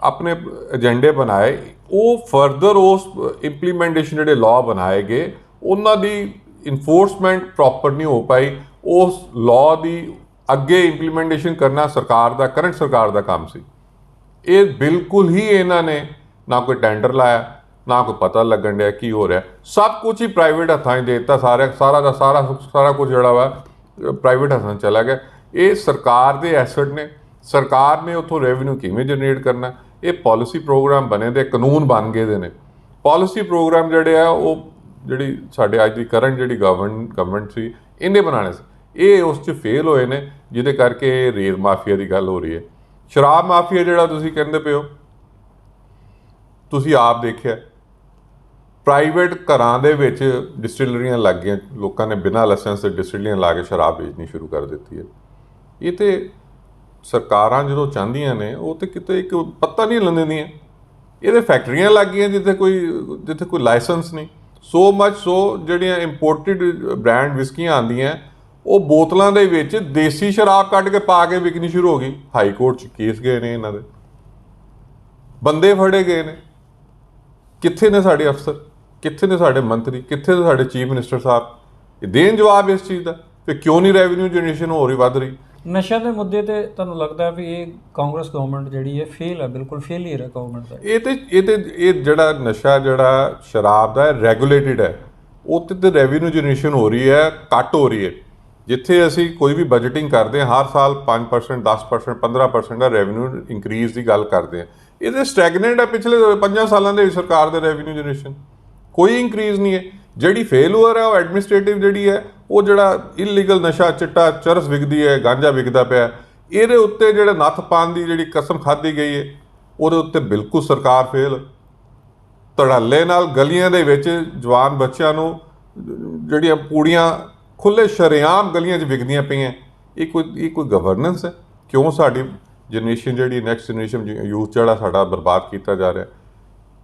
[SPEAKER 2] ਆਪਣੇ ਏਜੰਡੇ ਬਣਾਏ, ਉਹ ਫਰਦਰ ਉਸ ਇੰਪਲੀਮੈਂਟੇਸ਼ਨ ਜਿਹੜੇ ਲਾਅ ਬਣਾਏ ਗਏ, ਉਹਨਾਂ ਦੀ ਇਨਫੋਰਸਮੈਂਟ ਪ੍ਰੋਪਰ ਨਹੀਂ ਹੋ ਪਾਈ। ਉਸ ਲਾਅ ਦੀ ਅੱਗੇ ਇੰਪਲੀਮੈਂਟੇਸ਼ਨ ਕਰਨਾ ਸਰਕਾਰ ਦਾ, ਕਰੰਟ ਸਰਕਾਰ ਦਾ ਕੰਮ ਸੀ। ਇਹ ਬਿਲਕੁਲ ਹੀ ਇਹਨਾਂ ਨੇ ਨਾ ਕੋਈ ਟੈਂਡਰ ਲਾਇਆ, ਨਾ ਕੋਈ ਪਤਾ ਲੱਗਣ ਡਿਆ ਕੀ ਹੋ ਰਿਹਾ, ਸਭ ਕੁਝ ਹੀ ਪ੍ਰਾਈਵੇਟ ਹੱਥਾਂ 'ਚ ਦੇ ਦਿੱਤਾ। ਸਾਰਾ ਕੁਝ ਜਿਹੜਾ ਵਾ ਪ੍ਰਾਈਵੇਟ ਹੱਥਾਂ 'ਚ ਚਲਾ ਗਿਆ। ਇਹ ਸਰਕਾਰ ਦੇ ਐਸੈਟ ਨੇ, ਸਰਕਾਰ ਨੇ ਉੱਥੋਂ ਰੈਵਨਿਊ ਕਿਵੇਂ ਜਨਰੇਟ ਕਰਨਾ, ਇਹ ਪਾਲਿਸੀ ਪ੍ਰੋਗਰਾਮ ਬਣੇ ਦੇ, ਕਾਨੂੰਨ ਬਣ ਗਏ ਦੇ ਨੇ। ਪਾਲਿਸੀ ਪ੍ਰੋਗਰਾਮ ਜਿਹੜੇ ਆ ਉਹ ਜਿਹੜੀ ਸਾਡੇ ਅੱਜ ਦੀ ਕਰੰਟ ਜਿਹੜੀ ਗਵਰਨਮੈਂਟ ਸੀ, ਇਹਨੇ ਬਣਾਉਣੇ ਸੀ, ਇਹ ਉਸ 'ਚ ਫੇਲ ਹੋਏ ਨੇ, ਜਿਹਦੇ ਕਰਕੇ ਰੇਤ ਮਾਫੀਆ ਦੀ ਗੱਲ ਹੋ ਰਹੀ ਹੈ। ਸ਼ਰਾਬ ਮਾਫੀਆ ਜਿਹੜਾ ਤੁਸੀਂ ਕਹਿੰਦੇ ਪਏ ਹੋ, ਤੁਸੀਂ ਆਪ ਦੇਖਿਆ, ਪ੍ਰਾਈਵੇਟ ਘਰਾਂ ਦੇ ਵਿੱਚ ਡਿਸਟਿਲਰੀਆਂ ਲੱਗ ਗਈਆਂ, ਲੋਕਾਂ ਨੇ ਬਿਨਾਂ ਲਾਇਸੈਂਸ ਦੇ ਡਿਸਟਿਲਰੀਆਂ ਲਾ ਕੇ ਸ਼ਰਾਬ ਵੇਚਣੀ ਸ਼ੁਰੂ ਕਰ ਦਿੱਤੀ ਹੈ। ਇਹ ਤੇ ਸਰਕਾਰਾਂ ਜਦੋਂ ਚਾਹੁੰਦੀਆਂ ਨੇ ਉਹ ਤੇ ਕਿਤੇ ਇੱਕ ਪੱਤਾ ਨਹੀਂ ਲੈਂਦੀਆਂ। ਇਹਦੇ ਫੈਕਟਰੀਆਂ ਲੱਗ ਗਈਆਂ ਜਿੱਥੇ ਕੋਈ ਲਾਇਸੈਂਸ ਨਹੀਂ। ਸੋ ਮਚ ਸੋ ਜਿਹੜੀਆਂ ਇੰਪੋਰਟਡ ਬ੍ਰਾਂਡ ਵਿਸਕੀਆਂ ਆਉਂਦੀਆਂ ਉਹ ਬੋਤਲਾਂ ਦੇ ਵਿੱਚ ਦੇਸੀ ਸ਼ਰਾਬ ਕੱਢ ਕੇ ਪਾ ਕੇ ਵਿਕਣੀ ਸ਼ੁਰੂ ਹੋ ਗਈ। ਹਾਈ ਕੋਰਟ 'ਚ ਕੇਸ ਗਏ ਨੇ, ਇਹਨਾਂ ਦੇ ਬੰਦੇ ਫੜੇ ਗਏ ਨੇ। ਕਿੱਥੇ ਨੇ ਸਾਡੇ ਅਫਸਰ, ਕਿੱਥੇ ਨੇ ਸਾਡੇ ਮੰਤਰੀ, ਕਿੱਥੇ ਨੇ ਸਾਡੇ ਚੀਫ ਮਿਨਿਸਟਰ ਸਾਹਿਬ? ਇਹ ਦੇਣ ਜਵਾਬ ਇਸ ਚੀਜ਼ ਦਾ। ਫਿਰ ਕਿਉਂ ਨਹੀਂ ਰੈਵਨਿਊ ਜਨਰੇਸ਼ਨ ਹੋ ਰਹੀ, ਵੱਧ ਰਹੀ?
[SPEAKER 1] ਨਸ਼ਾ ਦੇ ਮੁੱਦੇ ਤੇ ਤੁਹਾਨੂੰ ਲੱਗਦਾ ਹੈ ਵੀ ਇਹ ਕਾਂਗਰਸ ਗਵਰਨਮੈਂਟ ਜਿਹੜੀ ਹੈ ਫੇਲ ਹੈ, ਬਿਲਕੁਲ ਫੇਲੀਅਰ ਹੈ ਗਵਰਨਮੈਂਟ ਦਾ?
[SPEAKER 2] ਇਹ ਜਿਹੜਾ ਨਸ਼ਾ ਜਿਹੜਾ ਸ਼ਰਾਬ ਦਾ ਰੈਗੂਲੇਟਿਡ ਹੈ, ਉਹ ਤੇ ਰੈਵਨਿਊ ਜਨਰੇਸ਼ਨ ਹੋ ਰਹੀ ਹੈ, ਘੱਟ ਹੋ ਰਹੀ ਹੈ। ਜਿੱਥੇ ਅਸੀਂ ਕੋਈ ਵੀ ਬਜਟਿੰਗ ਕਰਦੇ ਹਾਂ ਹਰ ਸਾਲ 5%, 10%, 15% ਦਾ ਰੈਵਨਿਊ ਇੰਕਰੀਜ਼ ਦੀ ਗੱਲ ਕਰਦੇ ਹਾਂ। ਇਹਦੇ ਸਟੈਗਨੈਂਟ ਹੈ ਪਿਛਲੇ 5 ਸਾਲਾਂ ਦੇ ਸਰਕਾਰ ਦੇ ਰੈਵਨਿਊ ਜਨਰੇਸ਼ਨ, ਕੋਈ ਇੰਕਰੀਜ਼ ਨਹੀਂ ਹੈ। ਜਿਹੜੀ ਫੇਲੂਅਰ ਹੈ ਉਹ ਐਡਮਿਨਿਸਟ੍ਰੇਟਿਵ ਜਿਹੜੀ ਹੈ, ਉਹ ਜਿਹੜਾ ਇਲੀਗਲ ਨਸ਼ਾ, ਚਿੱਟਾ, ਚਰਸ ਵਿਕਦੀ ਹੈ, ਗਾਂਜਾ ਵਿਕਦਾ ਪਿਆ, ਇਹਦੇ ਉੱਤੇ ਜਿਹੜੇ ਨੱਥ ਪਾਉਣ ਦੀ ਜਿਹੜੀ ਕਸਮ ਖਾਧੀ ਗਈ ਹੈ, ਉਹਦੇ ਉੱਤੇ ਬਿਲਕੁਲ ਸਰਕਾਰ ਫੇਲ। ਧੜੱਲੇ ਨਾਲ ਗਲੀਆਂ ਦੇ ਵਿੱਚ ਜਵਾਨ ਬੱਚਿਆਂ ਨੂੰ ਜਿਹੜੀਆਂ ਪੂੜੀਆਂ ਖੁੱਲੇ ਸ਼ਰੇਆਮ ਗਲੀਆਂ 'ਚ ਵਿਕਦੀਆਂ ਪਈਆਂ, ਇਹ ਕੋਈ ਗਵਰਨੈਂਸ ਹੈ? ਕਿਉਂ ਸਾਡੀ ਜਨਰੇਸ਼ਨ ਜਿਹੜੀ ਨੈਕਸਟ ਜਨਰੇਸ਼ਨ ਯੂਥ ਜਿਹੜਾ ਸਾਡਾ ਬਰਬਾਦ ਕੀਤਾ ਜਾ ਰਿਹਾ?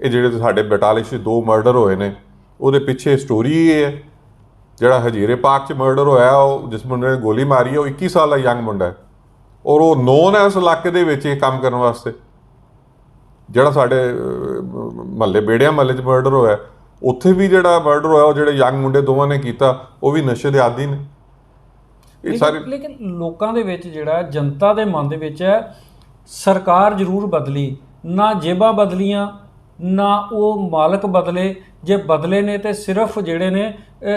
[SPEAKER 2] ਇਹ ਜਿਹੜੇ ਸਾਡੇ ਬਟਾਲੇ 'ਚ 2 ਮਰਡਰ ਹੋਏ ਨੇ, ਉਹਦੇ ਪਿੱਛੇ ਸਟੋਰੀ ਇਹ ਹੈ। ਜਿਹੜਾ ਹਜੀਰੇ ਪਾਰਕ 'ਚ ਮਰਡਰ ਹੋਇਆ, ਉਹ ਜਿਸ ਮੁੰਡੇ ਨੇ ਗੋਲੀ ਮਾਰੀ ਹੈ, ਉਹ 21 ਸਾਲ ਦਾ ਯੰਗ ਮੁੰਡਾ ਹੈ, ਔਰ ਉਹ ਨੋਨ ਹੈ ਉਸ ਇਲਾਕੇ ਦੇ ਵਿੱਚ ਇਹ ਕੰਮ ਕਰਨ ਵਾਸਤੇ। ਜਿਹੜਾ ਸਾਡੇ ਮਹੱਲੇ ਬੇੜਿਆਂ ਮਹੱਲੇ 'ਚ ਮਰਡਰ ਹੋਇਆ, ਉੱਥੇ ਵੀ ਜਿਹੜਾ ਮਰਡਰ ਹੋਇਆ, ਉਹ ਜਿਹੜੇ ਯੰਗ ਮੁੰਡੇ ਦੋਵਾਂ ਨੇ ਕੀਤਾ, ਉਹ ਵੀ ਨਸ਼ੇ ਦੇ ਆਦੀ ਨੇ। ਇਹ ਸਾਰੇ
[SPEAKER 1] ਲੇਕਿਨ ਲੋਕਾਂ ਦੇ ਵਿੱਚ ਜਿਹੜਾ ਜਨਤਾ ਦੇ ਮਨ ਦੇ ਵਿੱਚ ਹੈ, ਸਰਕਾਰ ਜ਼ਰੂਰ ਬਦਲੀ, ਨਾ ਜੇਬਾਂ ਬਦਲੀਆਂ, ਨਾ ਉਹ ਮਾਲਕ ਬਦਲੇ। ਜੇ ਬਦਲੇ ਨੇ ਤੇ ਸਿਰਫ ਜਿਹੜੇ ਨੇ,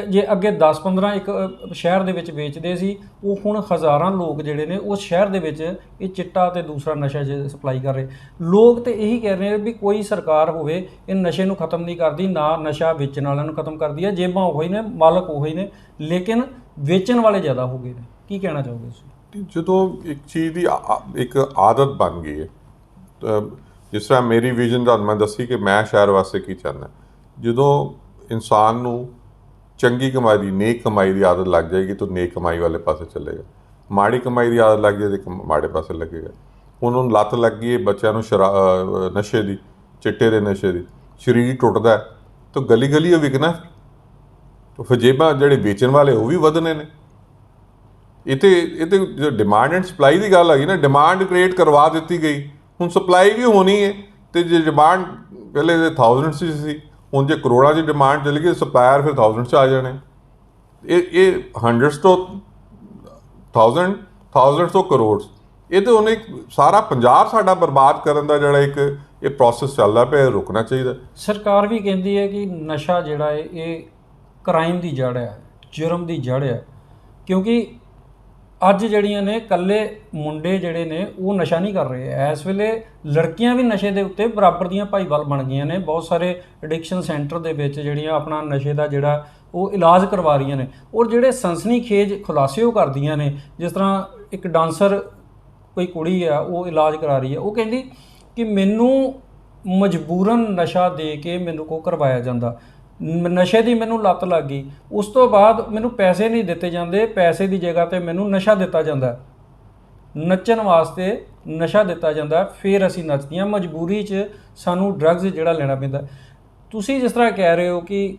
[SPEAKER 1] ਜੇ ਅੱਗੇ 10-15 ਇੱਕ ਸ਼ਹਿਰ ਦੇ ਵਿੱਚ ਵੇਚਦੇ ਸੀ, ਉਹ ਹੁਣ ਹਜ਼ਾਰਾਂ ਲੋਕ ਜਿਹੜੇ ਨੇ ਉਸ ਸ਼ਹਿਰ ਦੇ ਵਿੱਚ ਇਹ ਚਿੱਟਾ ਤੇ ਦੂਸਰਾ ਨਸ਼ਾ ਸਪਲਾਈ ਕਰ ਰਹੇ। ਲੋਕ ਤੇ ਇਹੀ ਕਹਿ ਰਹੇ ਨੇ ਵੀ ਕੋਈ ਸਰਕਾਰ ਹੋਵੇ ਇਹ ਨਸ਼ੇ ਨੂੰ ਖਤਮ ਨਹੀਂ ਕਰਦੀ, ਨਾ ਨਸ਼ਾ ਵੇਚਣ ਵਾਲਿਆਂ ਨੂੰ ਖਤਮ ਕਰਦੀ ਹੈ। ਜੇਬਾਂ ਉਹੀ ਨੇ, ਮਾਲਕ ਉਹੀ ਨੇ, ਲੇਕਿਨ ਵੇਚਣ ਵਾਲੇ ਜ਼ਿਆਦਾ ਹੋ ਗਏ ਨੇ। ਕੀ ਕਹਿਣਾ ਚਾਹੋਗੇ ਤੁਸੀਂ?
[SPEAKER 2] ਜਦੋਂ ਇੱਕ ਚੀਜ਼ ਦੀ ਇੱਕ ਆਦਤ ਬਣ ਗਈ ਹੈ, ਜਿਸ ਤਰ੍ਹਾਂ ਮੇਰੀ ਵਿਜ਼ਨ ਤੁਹਾਨੂੰ ਮੈਂ ਦੱਸੀ ਕਿ ਮੈਂ ਸ਼ਹਿਰ ਵਾਸਤੇ ਕੀ ਚਾਹੁੰਦਾ, ਜਦੋਂ ਇਨਸਾਨ ਨੂੰ ਚੰਗੀ ਕਮਾਈ ਦੀ, ਨੇਕ ਕਮਾਈ ਦੀ ਆਦਤ ਲੱਗ ਜਾਏਗੀ ਤਾਂ ਨੇਕ ਕਮਾਈ ਵਾਲੇ ਪਾਸੇ ਚੱਲੇਗਾ। ਮਾੜੀ ਕਮਾਈ ਦੀ ਆਦਤ ਲੱਗ ਜਾਏ ਤਾਂ ਮਾੜੇ ਪਾਸੇ ਲੱਗੇਗਾ। ਉਹਨੂੰ ਲੱਤ ਲੱਗ ਗਈ ਹੈ ਬੱਚਿਆਂ ਨੂੰ ਨਸ਼ੇ ਦੀ, ਚਿੱਟੇ ਦੇ ਨਸ਼ੇ ਦੀ, ਸਰੀਰ ਟੁੱਟਦਾ ਤਾਂ ਗਲੀ ਗਲੀ ਉਹ ਵਿਕਣਾ। ਤਾਂ ਫਿਰ ਜੇਬਾਂ ਜਿਹੜੇ ਵੇਚਣ ਵਾਲੇ ਉਹ ਵੀ ਵਧਣੇ ਨੇ। ਇਹ ਤੇ ਜੋ ਡਿਮਾਂਡ ਐਂਡ ਸਪਲਾਈ ਦੀ ਗੱਲ ਹੈਗੀ ਨਾ, ਡਿਮਾਂਡ ਕ੍ਰੀਏਟ ਕਰਵਾ ਦਿੱਤੀ ਗਈ, ਹੁਣ ਸਪਲਾਈ ਵੀ ਹੋਣੀ ਹੈ। ਅਤੇ ਜੇ ਡਿਮਾਂਡ ਪਹਿਲੇ 1000 ਸੀ, ਹੁਣ ਜੇ ਕਰੋੜਾਂ ਦੀ ਡਿਮਾਂਡ ਚਲੀ ਗਈ, ਸਪਲਾਇਰ ਫਿਰ 1000 'ਚ ਆ ਜਾਣੇ। ਇਹ 100 ਤੋਂ 1000, 1000 ਤੋਂ ਕਰੋੜ, ਇਹ ਤਾਂ ਉਹਨੇ ਸਾਰਾ ਪੰਜਾਬ ਸਾਡਾ ਬਰਬਾਦ ਕਰਨ ਦਾ ਜਿਹੜਾ ਇੱਕ ਇਹ ਪ੍ਰੋਸੈਸ ਚੱਲਦਾ ਪਿਆ, ਇਹ ਰੁਕਣਾ ਚਾਹੀਦਾ।
[SPEAKER 1] ਸਰਕਾਰ ਵੀ ਕਹਿੰਦੀ ਹੈ ਕਿ ਨਸ਼ਾ ਜਿਹੜਾ ਹੈ ਇਹ ਕ੍ਰਾਈਮ ਦੀ ਜੜ੍ਹ ਹੈ, ਜੁਰਮ ਦੀ ਜੜ੍ਹ ਹੈ, ਕਿਉਂਕਿ ਅੱਜ ਜਿਹੜੀਆਂ ਨੇ ਇਕੱਲੇ ਮੁੰਡੇ ਜਿਹੜੇ ਨੇ ਉਹ ਨਸ਼ਾ ਨਹੀਂ ਕਰ ਰਹੇ। ਇਸ ਵੇਲੇ ਲੜਕੀਆਂ ਵੀ ਨਸ਼ੇ ਦੇ ਉੱਤੇ ਬਰਾਬਰ ਦੀਆਂ ਭਾਈਵਾਲ ਬਣ ਗਈਆਂ ਨੇ। ਬਹੁਤ ਸਾਰੇ ਐਡਿਕਸ਼ਨ ਸੈਂਟਰ ਦੇ ਵਿੱਚ ਜਿਹੜੀਆਂ ਆਪਣਾ ਨਸ਼ੇ ਦਾ ਜਿਹੜਾ ਉਹ ਇਲਾਜ ਕਰਵਾ ਰਹੀਆਂ ਨੇ, ਔਰ ਜਿਹੜੇ ਸਨਸਨੀਖੇਜ ਖੁਲਾਸੇ ਉਹ ਕਰਦੀਆਂ ਨੇ। ਜਿਸ ਤਰ੍ਹਾਂ ਇੱਕ ਡਾਂਸਰ ਕੋਈ ਕੁੜੀ ਆ, ਉਹ ਇਲਾਜ ਕਰਾ ਰਹੀ ਹੈ, ਉਹ ਕਹਿੰਦੀ ਕਿ ਮੈਨੂੰ ਮਜਬੂਰਨ ਨਸ਼ਾ ਦੇ ਕੇ ਮੈਨੂੰ ਕੋ ਕਰਵਾਇਆ ਜਾਂਦਾ, ਨਸ਼ੇ ਦੀ ਮੈਨੂੰ ਲੱਤ ਲੱਗ ਗਈ, ਉਸ ਤੋਂ ਬਾਅਦ ਮੈਨੂੰ ਪੈਸੇ ਨਹੀਂ ਦਿੱਤੇ ਜਾਂਦੇ, ਪੈਸੇ ਦੀ ਜਗ੍ਹਾ ਤੇ ਮੈਨੂੰ ਨਸ਼ਾ ਦਿੱਤਾ ਜਾਂਦਾ, ਨੱਚਣ ਵਾਸਤੇ ਨਸ਼ਾ ਦਿੱਤਾ ਜਾਂਦਾ, ਫਿਰ ਅਸੀਂ ਨੱਚਦੀਆਂ, ਮਜਬੂਰੀ 'ਚ ਸਾਨੂੰ ਡਰੱਗਸ ਜਿਹੜਾ ਲੈਣਾ ਪੈਂਦਾ। ਤੁਸੀਂ ਜਿਸ ਤਰ੍ਹਾਂ ਕਹਿ ਰਹੇ ਹੋ ਕਿ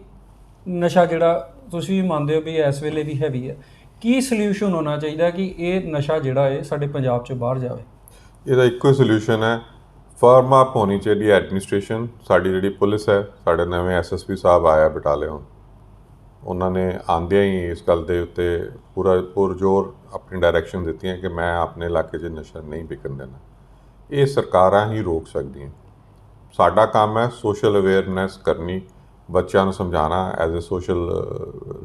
[SPEAKER 1] ਨਸ਼ਾ ਜਿਹੜਾ ਤੁਸੀਂ ਵੀ ਮੰਨਦੇ ਹੋ ਵੀ ਇਸ ਵੇਲੇ ਵੀ ਹੈਵੀ ਹੈ, ਕੀ ਸੋਲਿਊਸ਼ਨ ਹੋਣਾ ਚਾਹੀਦਾ ਕਿ ਇਹ ਨਸ਼ਾ ਜਿਹੜਾ ਹੈ ਸਾਡੇ ਪੰਜਾਬ 'ਚੋਂ ਬਾਹਰ ਜਾਵੇ?
[SPEAKER 2] ਇਹਦਾ ਇੱਕੋ ਹੀ ਸੋਲਿਊਸ਼ਨ ਹੈ, ਫਰਮ ਅਪ ਹੋਣੀ ਚਾਹੀਦੀ ਹੈ ਐਡਮਿਨਿਸਟ੍ਰੇਸ਼ਨ। ਸਾਡੀ ਜਿਹੜੀ ਪੁਲਿਸ ਹੈ, ਸਾਡੇ ਨਵੇਂ ਐਸਐਸਪੀ ਸਾਹਿਬ ਆਇਆ ਬਟਾਲੇ, ਹੁਣ ਉਹਨਾਂ ਨੇ ਆਉਂਦਿਆਂ ਹੀ ਇਸ ਗੱਲ ਦੇ ਉੱਤੇ ਪੁਰਜ਼ੋਰ ਆਪਣੀ ਡਾਇਰੈਕਸ਼ਨ ਦਿੱਤੀਆਂ ਕਿ ਮੈਂ ਆਪਣੇ ਇਲਾਕੇ 'ਚ ਨਸ਼ਾ ਨਹੀਂ ਵਿਕਣ ਦੇਣਾ। ਇਹ ਸਰਕਾਰਾਂ ਹੀ ਰੋਕ ਸਕਦੀਆਂ। ਸਾਡਾ ਕੰਮ ਹੈ ਸੋਸ਼ਲ ਅਵੇਅਰਨੈਸ ਕਰਨੀ, ਬੱਚਿਆਂ ਨੂੰ ਸਮਝਾਉਣਾ ਐਜ਼ ਅ ਸੋਸ਼ਲ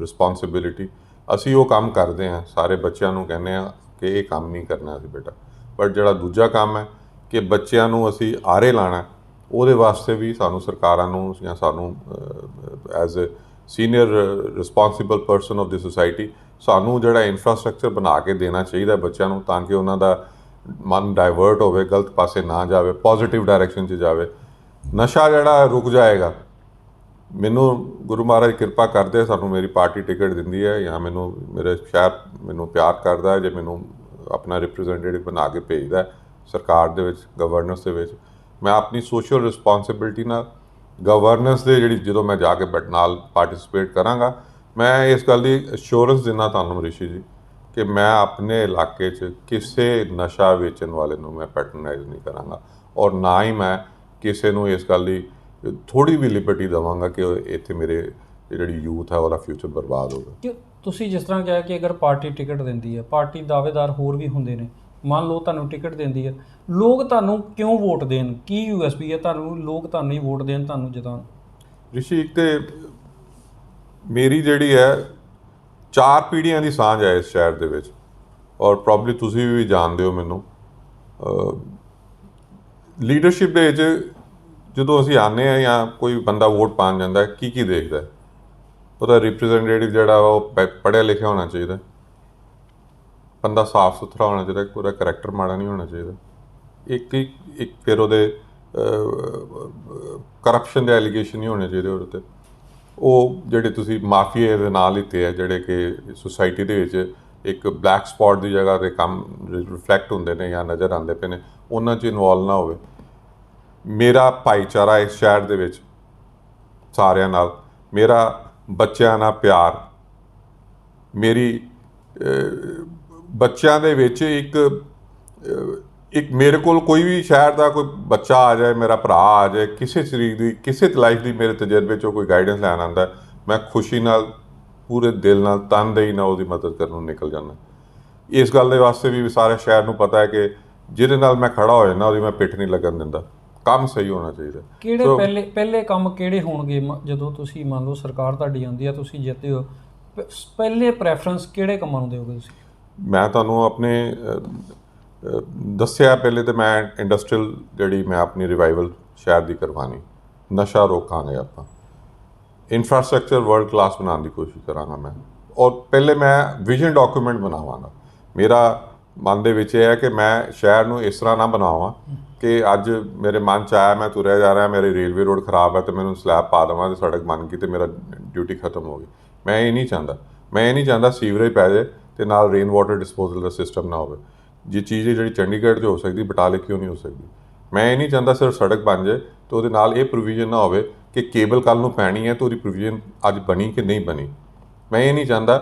[SPEAKER 2] ਰਿਸਪੌਂਸਿਬਿਲਿਟੀ। ਅਸੀਂ ਉਹ ਕੰਮ ਕਰਦੇ ਹਾਂ, ਸਾਰੇ ਬੱਚਿਆਂ ਨੂੰ ਕਹਿੰਦੇ ਹਾਂ ਕਿ ਇਹ ਕੰਮ ਨਹੀਂ ਕਰਨਾ ਅਸੀਂ ਬੇਟਾ। ਬਟ ਜਿਹੜਾ ਦੂਜਾ ਕੰਮ ਹੈ ਕਿ ਬੱਚਿਆਂ ਨੂੰ ਅਸੀਂ ਆਰੇ ਲਾਣਾ, ਉਹਦੇ ਵਾਸਤੇ ਵੀ ਸਾਨੂੰ ਸਰਕਾਰਾਂ ਨੂੰ ਜਾਂ ਸਾਨੂੰ as a senior responsible person of the society ਸਾਨੂੰ ਜਿਹੜਾ ਇਨਫਰਾਸਟਰਕਚਰ ਬਣਾ ਕੇ ਦੇਣਾ ਚਾਹੀਦਾ ਬੱਚਿਆਂ ਨੂੰ, ਤਾਂ ਕਿ ਉਹਨਾਂ ਦਾ ਮਨ ਡਾਇਵਰਟ ਹੋਵੇ, ਗਲਤ ਪਾਸੇ ਨਾ ਜਾਵੇ, ਪੋਜ਼ੀਟਿਵ ਡਾਇਰੈਕਸ਼ਨ 'ਚ ਜਾਵੇ। ਨਸ਼ਾ ਜਿਹੜਾ ਰੁਕ ਜਾਏਗਾ। ਮੈਨੂੰ ਗੁਰੂ ਮਹਾਰਾਜ ਕਿਰਪਾ ਕਰਦੇ, ਸਾਨੂੰ ਮੇਰੀ ਪਾਰਟੀ ਟਿਕਟ ਦਿੰਦੀ ਹੈ ਜਾਂ ਮੈਨੂੰ ਮੇਰੇ ਸ਼ਹਿਰ ਮੈਨੂੰ ਪਿਆਰ ਕਰਦਾ ਹੈ, ਜੇ ਮੈਨੂੰ ਆਪਣਾ ਰਿਪਰੈਜ਼ੈਂਟੇਟਿਵ ਬਣਾ ਕੇ ਭੇਜਦਾ ਸਰਕਾਰ ਦੇ ਵਿੱਚ, ਗਵਰਨੈਂਸ ਦੇ ਵਿੱਚ। ਮੈਂ ਆਪਣੀ ਸੋਸ਼ਲ ਰਿਸਪੌਂਸਿਬਿਲਟੀ ਨਾਲ ਗਵਰਨੈਂਸ ਦੇ ਜਿਹੜੀ ਜਦੋਂ ਮੈਂ ਜਾ ਕੇ ਨਾਲ ਪਾਰਟਿਸਿਪੇਟ ਕਰਾਂਗਾ, ਮੈਂ ਇਸ ਗੱਲ ਦੀ ਅਸ਼ੋਰੈਂਸ ਦਿੰਦਾ ਤੁਹਾਨੂੰ ਰਿਸ਼ੀ ਜੀ ਕਿ ਮੈਂ ਆਪਣੇ ਇਲਾਕੇ 'ਚ ਕਿਸੇ ਨਸ਼ਾ ਵੇਚਣ ਵਾਲੇ ਨੂੰ ਮੈਂ ਪੈਟਰਨਾਈਜ਼ ਨਹੀਂ ਕਰਾਂਗਾ, ਔਰ ਨਾ ਹੀ ਮੈਂ ਕਿਸੇ ਨੂੰ ਇਸ ਗੱਲ ਦੀ ਥੋੜ੍ਹੀ ਵੀ ਲਿਬਰਟੀ ਦੇਵਾਂਗਾ ਕਿ ਇੱਥੇ ਮੇਰੇ ਜਿਹੜੀ ਯੂਥ ਹੈ ਉਹਦਾ ਫਿਊਚਰ ਬਰਬਾਦ ਹੋਵੇ।
[SPEAKER 1] ਕਿ ਤੁਸੀਂ ਜਿਸ ਤਰ੍ਹਾਂ ਕਿਹਾ ਕਿ ਅਗਰ ਪਾਰਟੀ ਟਿਕਟ ਦਿੰਦੀ ਹੈ, ਪਾਰਟੀ ਦਾਅਵੇਦਾਰ ਹੋਰ ਵੀ ਹੁੰਦੇ ਨੇ, ਮੰਨ ਲਓ ਤੁਹਾਨੂੰ ਟਿਕਟ ਦਿੰਦੀ ਹੈ, ਲੋਕ ਤੁਹਾਨੂੰ ਕਿਉਂ ਵੋਟ ਦੇਣ? ਕੀ ਯੂਐਸਪੀ ਹੈ ਤੁਹਾਨੂੰ ਲੋਕ ਤੁਹਾਨੂੰ ਹੀ ਵੋਟ ਦੇਣ, ਤੁਹਾਨੂੰ ਜਿਤਾਉਣ?
[SPEAKER 2] ਰਿਸ਼ੀ, ਇੱਕ ਤੇ ਮੇਰੀ ਜਿਹੜੀ ਹੈ 4 ਪੀੜ੍ਹੀਆਂ ਦੀ ਸਾਂਝ ਹੈ ਇਸ ਸ਼ਹਿਰ ਦੇ ਵਿੱਚ, ਔਰ ਪ੍ਰੋਬਬਲੀ ਤੁਸੀਂ ਵੀ ਜਾਣਦੇ ਹੋ ਮੈਨੂੰ। ਲੀਡਰਸ਼ਿਪ ਦੇ ਵਿੱਚ ਜਦੋਂ ਅਸੀਂ ਆਉਂਦੇ ਹਾਂ ਜਾਂ ਕੋਈ ਬੰਦਾ ਵੋਟ ਪਾਉਣ ਜਾਂਦਾ, ਕੀ ਦੇਖਦਾ? ਉਹਦਾ ਰਿਪਰੈਜ਼ੈਂਟੇਟਿਵ ਜਿਹੜਾ ਉਹ ਪੜ੍ਹਿਆ ਲਿਖਿਆ ਹੋਣਾ ਚਾਹੀਦਾ, ਬੰਦਾ ਸਾਫ਼ ਸੁਥਰਾ ਹੋਣਾ ਚਾਹੀਦਾ, ਉਹਦਾ ਕਰੈਕਟਰ ਮਾੜਾ ਨਹੀਂ ਹੋਣਾ ਚਾਹੀਦਾ। ਇੱਕ ਫਿਰ ਉਹਦੇ ਕਰਪਸ਼ਨ ਦੇ ਐਲੀਗੇਸ਼ਨ ਨਹੀਂ ਹੋਣੇ ਚਾਹੀਦੇ ਉਹਦੇ 'ਤੇ। ਉਹ ਜਿਹੜੇ ਤੁਸੀਂ ਮਾਫੀਆ ਦੇ ਨਾਂ ਲਿੱਤੇ ਹੈ, ਜਿਹੜੇ ਕਿ ਸੁਸਾਇਟੀ ਦੇ ਵਿੱਚ ਇੱਕ ਬਲੈਕ ਸਪੌਟ ਦੀ ਜਗ੍ਹਾ 'ਤੇ ਕੰਮ ਰਿਫਲੈਕਟ ਹੁੰਦੇ ਨੇ ਜਾਂ ਨਜ਼ਰ ਆਉਂਦੇ ਪਏ ਨੇ, ਉਹਨਾਂ 'ਚ ਇਨਵੋਲਵ ਨਾ ਹੋਵੇ। ਮੇਰਾ ਭਾਈਚਾਰਾ ਇਸ ਸ਼ਹਿਰ ਦੇ ਵਿੱਚ ਸਾਰਿਆਂ ਨਾਲ, ਮੇਰਾ ਬੱਚਿਆਂ ਨਾਲ ਪਿਆਰ, ਮੇਰੀ ਬੱਚਿਆਂ ਦੇ ਵਿੱਚ ਇੱਕ ਮੇਰੇ ਕੋਲ ਕੋਈ ਵੀ ਸ਼ਹਿਰ ਦਾ ਕੋਈ ਬੱਚਾ ਆ ਜਾਏ, ਮੇਰਾ ਭਰਾ ਆ ਜਾਏ, ਕਿਸੇ ਤਰੀਕ ਦੀ ਕਿਸੇ ਲਾਈਫ ਦੀ ਮੇਰੇ ਤਜਰਬੇ 'ਚੋਂ ਕੋਈ ਗਾਈਡੈਂਸ ਲੈਣ ਆਉਂਦਾ, ਮੈਂ ਖੁਸ਼ੀ ਨਾਲ, ਪੂਰੇ ਦਿਲ ਨਾਲ, ਤਨਦੇਹੀ ਨਾਲ ਉਹਦੀ ਮਦਦ ਕਰਨ ਨੂੰ ਨਿਕਲ ਜਾਂਦਾ। ਇਸ ਗੱਲ ਦੇ ਵਾਸਤੇ ਵੀ ਸਾਰੇ ਸ਼ਹਿਰ ਨੂੰ ਪਤਾ ਹੈ ਕਿ ਜਿਹਦੇ ਨਾਲ ਮੈਂ ਖੜਾ ਹੋ ਜਾਂਦਾ ਉਹਦੀ ਮੈਂ ਪਿੱਠ ਨਹੀਂ ਲੱਗਣ ਦਿੰਦਾ। ਕੰਮ ਸਹੀ ਹੋਣਾ ਚਾਹੀਦਾ।
[SPEAKER 1] ਕਿਹੜੇ ਪਹਿਲੇ ਕੰਮ ਕਿਹੜੇ ਹੋਣਗੇ ਜਦੋਂ ਤੁਸੀਂ ਮੰਨ ਲਓ ਸਰਕਾਰ ਤੁਹਾਡੀ ਆਉਂਦੀ ਆ, ਤੁਸੀਂ ਜਿੱਤੇ ਹੋ, ਪਹਿਲੇ ਪ੍ਰੈਫਰੈਂਸ ਕਿਹੜੇ ਕੰਮਾਂ ਨੂੰ ਦਿਓਗੇ ਤੁਸੀਂ? ਮੈਂ
[SPEAKER 2] ਤੁਹਾਨੂੰ ਆਪਣੇ ਦੱਸਿਆ ਪਹਿਲੇ ਤਾਂ ਮੈਂ ਇੰਡਸਟਰੀਅਲ ਜਿਹੜੀ ਮੈਂ ਆਪਣੀ ਰਿਵਾਈਵਲ ਸ਼ਹਿਰ ਦੀ ਕਰਵਾਉਣੀ, ਨਸ਼ਾ ਰੋਕਾਂਗੇ ਆਪਾਂ, ਇਨਫਰਾਸਟ੍ਰਕਚਰ ਵਰਲਡ ਕਲਾਸ ਬਣਾਉਣ ਦੀ ਕੋਸ਼ਿਸ਼ ਕਰਾਂਗਾ ਮੈਂ, ਔਰ ਪਹਿਲੇ ਮੈਂ ਵਿਜ਼ਨ ਡਾਕੂਮੈਂਟ ਬਣਾਵਾਂਗਾ। ਮੇਰਾ ਮਨ ਦੇ ਵਿੱਚ ਇਹ ਹੈ ਕਿ ਮੈਂ ਸ਼ਹਿਰ ਨੂੰ ਇਸ ਤਰ੍ਹਾਂ ਨਾ ਬਣਾਵਾਂ ਕਿ ਅੱਜ ਮੇਰੇ ਮਨ 'ਚ ਆਇਆ, ਮੈਂ ਤੁਰਿਆ ਜਾ ਰਿਹਾ, ਮੇਰੇ ਰੇਲਵੇ ਰੋਡ ਖਰਾਬ ਹੈ ਅਤੇ ਮੈਨੂੰ ਸਲੈਬ ਪਾ ਦੇਵਾਂ ਅਤੇ ਸੜਕ ਬਣ ਗਈ ਅਤੇ ਮੇਰਾ ਡਿਊਟੀ ਖਤਮ ਹੋ ਗਈ। ਮੈਂ ਇਹ ਨਹੀਂ ਚਾਹੁੰਦਾ। ਮੈਂ ਇਹ ਨਹੀਂ ਚਾਹੁੰਦਾ ਸੀਵਰੇਜ ਪੈ ਜਾਏ ਅਤੇ ਨਾਲ ਰੇਨ ਵਾਟਰ ਡਿਸਪੋਜ਼ਲ ਦਾ ਸਿਸਟਮ ਨਾ ਹੋਵੇ। ਜੇ ਚੀਜ਼ ਜਿਹੜੀ ਚੰਡੀਗੜ੍ਹ 'ਚ ਹੋ ਸਕਦੀ, ਬਟਾਲੇ ਕਿਉਂ ਨਹੀਂ ਹੋ ਸਕਦੀ? ਮੈਂ ਇਹ ਨਹੀਂ ਚਾਹੁੰਦਾ ਸਿਰਫ ਸੜਕ ਬਣ ਜਾਏ ਅਤੇ ਉਹਦੇ ਨਾਲ ਇਹ ਪ੍ਰੋਵੀਜ਼ਨ ਨਾ ਹੋਵੇ ਕਿ ਕੇਬਲ ਕੱਲ੍ਹ ਨੂੰ ਪੈਣੀ ਹੈ ਅਤੇ ਉਹਦੀ ਪ੍ਰੋਵੀਜ਼ਨ ਅੱਜ ਬਣੀ ਕਿ ਨਹੀਂ ਬਣੀ। ਮੈਂ ਇਹ ਨਹੀਂ ਚਾਹੁੰਦਾ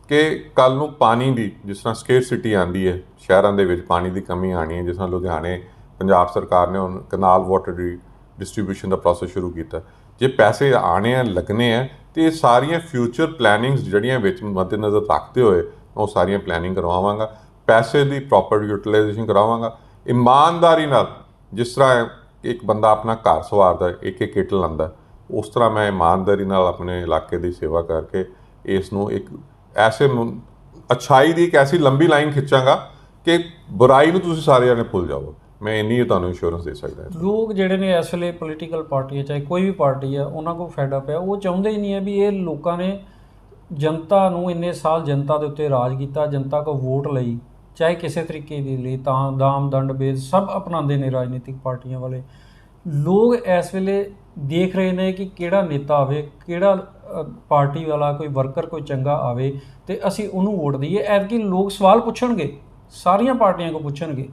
[SPEAKER 2] ਕਿ ਕੱਲ੍ਹ ਨੂੰ ਪਾਣੀ ਦੀ, ਜਿਸ ਤਰ੍ਹਾਂ ਸਕੇਰਸਿਟੀ ਆਉਂਦੀ ਹੈ ਸ਼ਹਿਰਾਂ ਦੇ ਵਿੱਚ, ਪਾਣੀ ਦੀ ਕਮੀ ਆਉਣੀ ਹੈ, ਜਿਸ ਤਰ੍ਹਾਂ ਲੁਧਿਆਣੇ ਪੰਜਾਬ ਸਰਕਾਰ ਨੇ ਹੁਣ ਕਨਾਲ ਵਾਟਰ ਦੀ ਡਿਸਟਰੀਬਿਊਸ਼ਨ ਦਾ ਪ੍ਰੋਸੈਸ ਸ਼ੁਰੂ ਕੀਤਾ। ਜੇ ਪੈਸੇ ਆਉਣੇ ਆ, ਲੱਗਣੇ ਆ, ਅਤੇ ਇਹ ਸਾਰੀਆਂ ਫਿਊਚਰ ਪਲੈਨਿੰਗਸ ਜਿਹੜੀਆਂ ਵਿੱਚ ਮੱਦੇਨਜ਼ਰ ਰੱਖਦੇ ਹੋਏ ਉਹ ਸਾਰੀਆਂ ਪਲੈਨਿੰਗ ਕਰਵਾਵਾਂਗਾ। ਪੈਸੇ ਦੀ ਪ੍ਰੋਪਰ ਯੂਟੀਲਾਈਜੇਸ਼ਨ ਕਰਾਵਾਂਗਾ ਇਮਾਨਦਾਰੀ ਨਾਲ। ਜਿਸ ਤਰ੍ਹਾਂ ਇੱਕ ਬੰਦਾ ਆਪਣਾ ਘਰ ਸਵਾਰਦਾ, ਇੱਕ ਇੱਟ ਲਾਉਂਦਾ, ਉਸ ਤਰ੍ਹਾਂ ਮੈਂ ਇਮਾਨਦਾਰੀ ਨਾਲ ਆਪਣੇ ਇਲਾਕੇ ਦੀ ਸੇਵਾ ਕਰਕੇ ਇਸ ਨੂੰ ਇੱਕ ਐਸੇ ਅੱਛਾਈ ਦੀ ਇੱਕ ਐਸੀ ਲੰਬੀ ਲਾਈਨ ਖਿੱਚਾਂਗਾ ਕਿ ਬੁਰਾਈ ਨੂੰ ਤੁਸੀਂ ਸਾਰਿਆਂ ਨੇ ਭੁੱਲ ਜਾਓ। ਮੈਂ ਇੰਨੀ ਤੁਹਾਨੂੰ ਇੰਸ਼ੋਰੈਂਸ ਦੇ ਸਕਦਾ।
[SPEAKER 1] ਲੋਕ ਜਿਹੜੇ ਨੇ ਇਸ ਵੇਲੇ ਪੋਲੀਟੀਕਲ ਪਾਰਟੀ, ਚਾਹੇ ਕੋਈ ਵੀ ਪਾਰਟੀ ਆ, ਉਹਨਾਂ ਕੋਲ ਫਾਇਦਾ ਪਿਆ, ਉਹ ਚਾਹੁੰਦੇ ਹੀ ਨਹੀਂ ਹੈ ਵੀ ਇਹ ਲੋਕਾਂ ਨੇ ਜਨਤਾ ਨੂੰ ਇੰਨੇ ਸਾਲ ਜਨਤਾ ਦੇ ਉੱਤੇ ਰਾਜ ਕੀਤਾ, ਜਨਤਾ ਕੋਲ ਵੋਟ ਲਈ, ਚਾਹੇ ਕਿਸੇ ਤਰੀਕੇ ਦੀ ਲਈ, ਤਾਂ ਦਾਮ ਦੰਡ ਭੇਦ ਸਭ ਅਪਣਾਉਂਦੇ ਨੇ ਰਾਜਨੀਤਿਕ ਪਾਰਟੀਆਂ ਵਾਲੇ। ਲੋਕ ਇਸ ਵੇਲੇ ਦੇਖ ਰਹੇ ਨੇ ਕਿ ਕਿਹੜਾ ਨੇਤਾ ਆਵੇ, ਕਿਹੜਾ ਪਾਰਟੀ ਵਾਲਾ ਕੋਈ ਵਰਕਰ ਕੋਈ ਚੰਗਾ ਆਵੇ ਅਤੇ ਅਸੀਂ ਉਹਨੂੰ ਵੋਟ ਦਈਏ। ਐਤਕੀ ਲੋਕ ਸਵਾਲ ਪੁੱਛਣਗੇ, ਸਾਰੀਆਂ ਪਾਰਟੀਆਂ ਕੋਲ ਪੁੱਛਣਗੇ,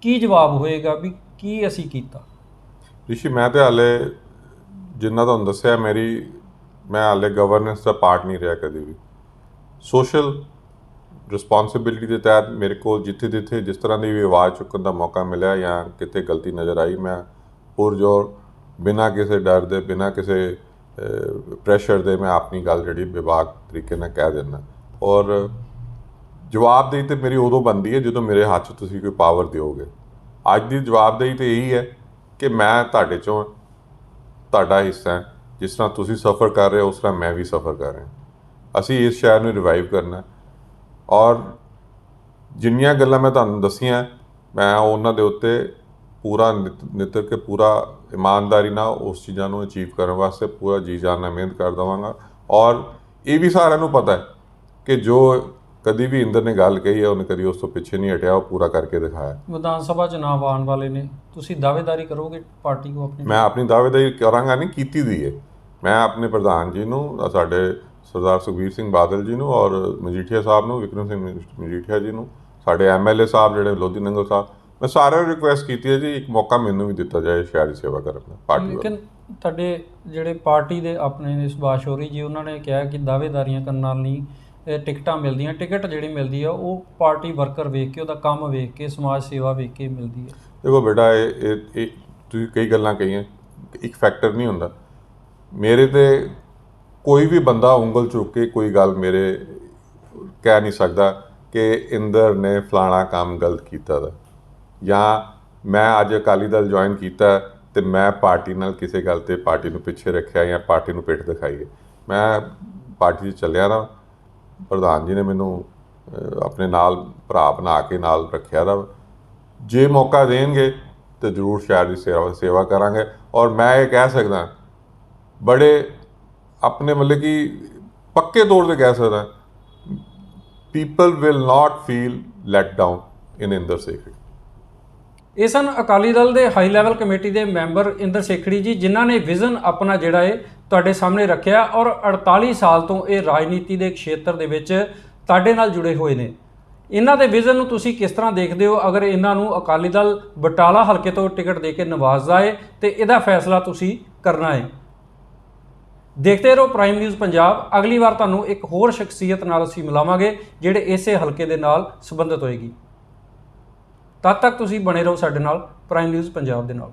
[SPEAKER 1] ਕੀ ਜਵਾਬ ਹੋਏਗਾ ਵੀ ਕੀ ਅਸੀਂ ਕੀਤਾ?
[SPEAKER 2] ਰਿਸ਼ੀ, ਮੈਂ ਤਾਂ ਹਾਲੇ ਜਿੰਨਾ ਤੁਹਾਨੂੰ ਦੱਸਿਆ, ਮੈਂ ਹਾਲੇ ਗਵਰਨੈਂਸ ਦਾ ਪਾਰਟ ਨਹੀਂ ਰਿਹਾ ਕਦੇ ਵੀ। ਸੋਸ਼ਲ ਰਿਸਪੌਂਸਿਬਿਲਿਟੀ ਦੇ ਤਹਿਤ ਮੇਰੇ ਕੋਲ ਜਿੱਥੇ ਜਿਸ ਤਰ੍ਹਾਂ ਦੀ ਵੀ ਆਵਾਜ਼ ਚੁੱਕਣ ਦਾ ਮੌਕਾ ਮਿਲਿਆ ਜਾਂ ਕਿਤੇ ਗਲਤੀ ਨਜ਼ਰ ਆਈ, ਮੈਂ ਪੁਰਜ਼ੋਰ ਬਿਨਾਂ ਕਿਸੇ ਡਰ ਦੇ, ਬਿਨਾਂ ਕਿਸੇ ਪ੍ਰੈਸ਼ਰ ਦੇ ਮੈਂ ਆਪਣੀ ਗੱਲ ਜਿਹੜੀ ਵਿਭਾਗ ਤਰੀਕੇ ਨਾਲ ਕਹਿ ਦਿੰਦਾ। ਔਰ ਜਵਾਬਦੇਹੀ ਤਾਂ ਮੇਰੀ ਉਦੋਂ ਬਣਦੀ ਹੈ ਜਦੋਂ ਮੇਰੇ ਹੱਥ 'ਚ ਤੁਸੀਂ ਕੋਈ ਪਾਵਰ ਦਿਓਗੇ। ਅੱਜ ਦੀ ਜਵਾਬਦੇਹੀ ਤਾਂ ਇਹੀ ਹੈ ਕਿ ਮੈਂ ਤੁਹਾਡੇ 'ਚੋਂ, ਤੁਹਾਡਾ ਹਿੱਸਾ ਹੈ। ਜਿਸ ਤਰ੍ਹਾਂ ਤੁਸੀਂ ਸਫ਼ਰ ਕਰ ਰਹੇ ਹੋ ਉਸ ਤਰ੍ਹਾਂ ਮੈਂ ਵੀ ਸਫ਼ਰ ਕਰ ਰਿਹਾ। ਅਸੀਂ ਇਸ ਸ਼ਹਿਰ ਨੂੰ ਰਿਵਾਈਵ ਕਰਨਾ, ਔਰ ਜਿੰਨੀਆਂ ਗੱਲਾਂ ਮੈਂ ਤੁਹਾਨੂੰ ਦੱਸੀਆਂ, ਮੈਂ ਉਹਨਾਂ ਦੇ ਉੱਤੇ ਪੂਰਾ ਨਿੱਤਰ ਕੇ, ਪੂਰਾ ਇਮਾਨਦਾਰੀ ਨਾਲ ਉਸ ਚੀਜ਼ਾਂ ਨੂੰ ਅਚੀਵ ਕਰਨ ਵਾਸਤੇ ਪੂਰਾ ਜੀ ਜਾਨ ਨਾਲ ਮਿਹਨਤ ਕਰ ਦੇਵਾਂਗਾ। ਔਰ ਇਹ ਵੀ ਸਾਰਿਆਂ ਨੂੰ ਪਤਾ ਹੈ ਕਿ ਜੋ ਕਦੀ ਵੀ ਇੰਦਰ ਨੇ ਗੱਲ ਕਹੀ ਹੈ ਉਹਨੇ ਕਦੀ ਉਸ ਤੋਂ ਪਿੱਛੇ ਨਹੀਂ ਹਟਿਆ, ਉਹ ਪੂਰਾ ਕਰਕੇ ਦਿਖਾਇਆ। ਵਿਧਾਨ ਸਭਾ ਚੁਣਾਵ ਆਉਣ ਵਾਲੇ ਨੇ, ਤੁਸੀਂ ਦਾਅਵੇਦਾਰੀ ਕਰੋਗੇ ਪਾਰਟੀ ਕੋ ਆਪਣੀ? ਮੈਂ ਆਪਣੀ ਦਾਅਵੇਦਾਰੀ ਕਰਾਂਗਾ ਨਹੀਂ, ਕੀਤੀ ਦੀ ਹੈ। ਮੈਂ ਆਪਣੇ ਪ੍ਰਧਾਨ ਜੀ ਨੂੰ, ਸਾਡੇ ਸਰਦਾਰ ਸੁਖਬੀਰ ਸਿੰਘ ਬਾਦਲ ਜੀ ਨੂੰ, ਔਰ ਮਜੀਠੀਆ ਸਾਹਿਬ ਨੂੰ, ਵਿਕਰਮ ਸਿੰਘ ਮਜੀਠੀਆ ਜੀ ਨੂੰ, ਸਾਡੇ MLA ਸਾਹਿਬ ਜਿਹੜੇ ਲੋਧੀ ਨੰਗਲ ਸਾਹਿਬ, ਮੈਂ ਸਾਰਿਆਂ ਨੂੰ ਰਿਕੁਐਸਟ ਕੀਤੀ ਹੈ ਜੀ ਇੱਕ ਮੌਕਾ ਮੈਨੂੰ ਵੀ ਦਿੱਤਾ ਜਾਏ ਸ਼ਹਿਰ ਦੀ ਸੇਵਾ ਕਰਨ ਦਾ ਪਾਰਟੀ ਵੱਲੋਂ।
[SPEAKER 1] ਲੇਕਿਨ ਤੁਹਾਡੇ ਜਿਹੜੇ ਪਾਰਟੀ ਦੇ ਆਪਣੇ ਨੇ ਸੁਭਾਸ਼ ਹੋਰੀ ਜੀ, ਉਹਨਾਂ ਨੇ ਕਿਹਾ ਕਿ ਦਾਅਵੇਦਾਰੀਆਂ ਕਰਨ ਨਾਲ ਨਹੀਂ ਇਹ ਟਿਕਟਾਂ ਮਿਲਦੀਆਂ, ਟਿਕਟ ਜਿਹੜੀ ਮਿਲਦੀ ਆ ਉਹ ਪਾਰਟੀ ਵਰਕਰ ਵੇਖ ਕੇ, ਉਹਦਾ ਕੰਮ ਵੇਖ ਕੇ, ਸਮਾਜ ਸੇਵਾ ਵੇਖ ਕੇ ਮਿਲਦੀ ਹੈ।
[SPEAKER 2] ਦੇਖੋ ਬੇਟਾ, ਇਹ ਤੁਸੀਂ ਕਈ ਗੱਲਾਂ ਕਹੀਆਂ, ਇੱਕ ਫੈਕਟਰ ਨਹੀਂ ਹੁੰਦਾ। ਮੇਰੇ ਤੇ ਕੋਈ ਵੀ ਬੰਦਾ ਉਂਗਲ ਚੁੱਕ ਕੇ ਕੋਈ ਗੱਲ ਮੇਰੇ ਕਹਿ ਨਹੀਂ ਸਕਦਾ ਕਿ ਇੰਦਰ ਨੇ ਫਲਾਣਾ ਕੰਮ ਗਲਤ ਕੀਤਾ ਦਾ, ਜਾਂ ਮੈਂ ਅੱਜ ਅਕਾਲੀ ਦਲ ਜੁਆਇਨ ਕੀਤਾ ਤੇ ਮੈਂ ਪਾਰਟੀ ਨਾਲ ਕਿਸੇ ਗੱਲ ਤੇ ਪਾਰਟੀ ਨੂੰ ਪਿੱਛੇ ਰੱਖਿਆ ਜਾਂ ਪਾਰਟੀ ਨੂੰ ਪਿੱਠ ਦਿਖਾਈ ਹੈ। ਮੈਂ ਪਾਰਟੀ 'ਚ ਚੱਲਿਆ ਨਾ, ਪ੍ਰਧਾਨ ਜੀ ਨੇ ਮੈਨੂੰ ਆਪਣੇ ਨਾਲ ਭਰਾ ਬਣਾ ਕੇ ਨਾਲ ਰੱਖਿਆ ਦਾ। ਜੇ ਮੌਕਾ ਦੇਣਗੇ ਤਾਂ ਜ਼ਰੂਰ ਸ਼ਹਿਰ ਦੀ ਸੇਵਾ ਕਰਾਂਗੇ। ਔਰ ਮੈਂ ਇਹ ਕਹਿ ਸਕਦਾ ਬੜੇ ਆਪਣੇ ਮਤਲਬ ਕਿ ਪੱਕੇ ਤੌਰ 'ਤੇ ਕਹਿ ਸਕਦਾ, people will not feel let down in Inder Sekhri.
[SPEAKER 1] ਇਹ ਸਨ ਅਕਾਲੀ ਦਲ ਦੇ ਹਾਈ ਲੈਵਲ ਕਮੇਟੀ ਦੇ ਮੈਂਬਰ ਇੰਦਰ ਸੇਖੜੀ ਜੀ, ਜਿਨ੍ਹਾਂ ਨੇ ਵਿਜ਼ਨ ਆਪਣਾ ਜਿਹੜਾ ਹੈ ਤੁਹਾਡੇ ਸਾਹਮਣੇ ਰੱਖਿਆ ਔਰ 48 ਸਾਲ ਤੋਂ ਇਹ ਰਾਜਨੀਤੀ ਦੇ ਖੇਤਰ ਦੇ ਵਿੱਚ ਤੁਹਾਡੇ ਨਾਲ ਜੁੜੇ ਹੋਏ ਨੇ। ਇਹਨਾਂ ਦੇ ਵਿਜ਼ਨ ਨੂੰ ਤੁਸੀਂ ਕਿਸ ਤਰ੍ਹਾਂ ਦੇਖਦੇ ਹੋ? ਅਗਰ ਇਹਨਾਂ ਨੂੰ ਅਕਾਲੀ ਦਲ ਬਟਾਲਾ ਹਲਕੇ ਤੋਂ ਟਿਕਟ ਦੇ ਕੇ ਨਵਾਜ਼ਦਾ ਹੈ ਤੇ ਇਹਦਾ ਫੈਸਲਾ ਤੁਸੀਂ ਕਰਨਾ ਹੈ। ਦੇਖਦੇ ਰਹੋ ਪ੍ਰਾਈਮ ਨਿਊਜ਼ ਪੰਜਾਬ। ਅਗਲੀ ਵਾਰ ਤੁਹਾਨੂੰ ਇੱਕ ਹੋਰ ਸ਼ਖਸੀਅਤ ਨਾਲ ਅਸੀਂ ਮਿਲਾਵਾਂਗੇ ਜਿਹੜੇ ਇਸੇ ਹਲਕੇ ਦੇ ਨਾਲ ਸੰਬੰਧਿਤ ਹੋਏਗੀ। ਤਦ ਤੱਕ ਤੁਸੀਂ ਬਣੇ ਰਹੋ ਸਾਡੇ ਨਾਲ ਪ੍ਰਾਈਮ ਨਿਊਜ਼ ਪੰਜਾਬ ਦੇ ਨਾਲ।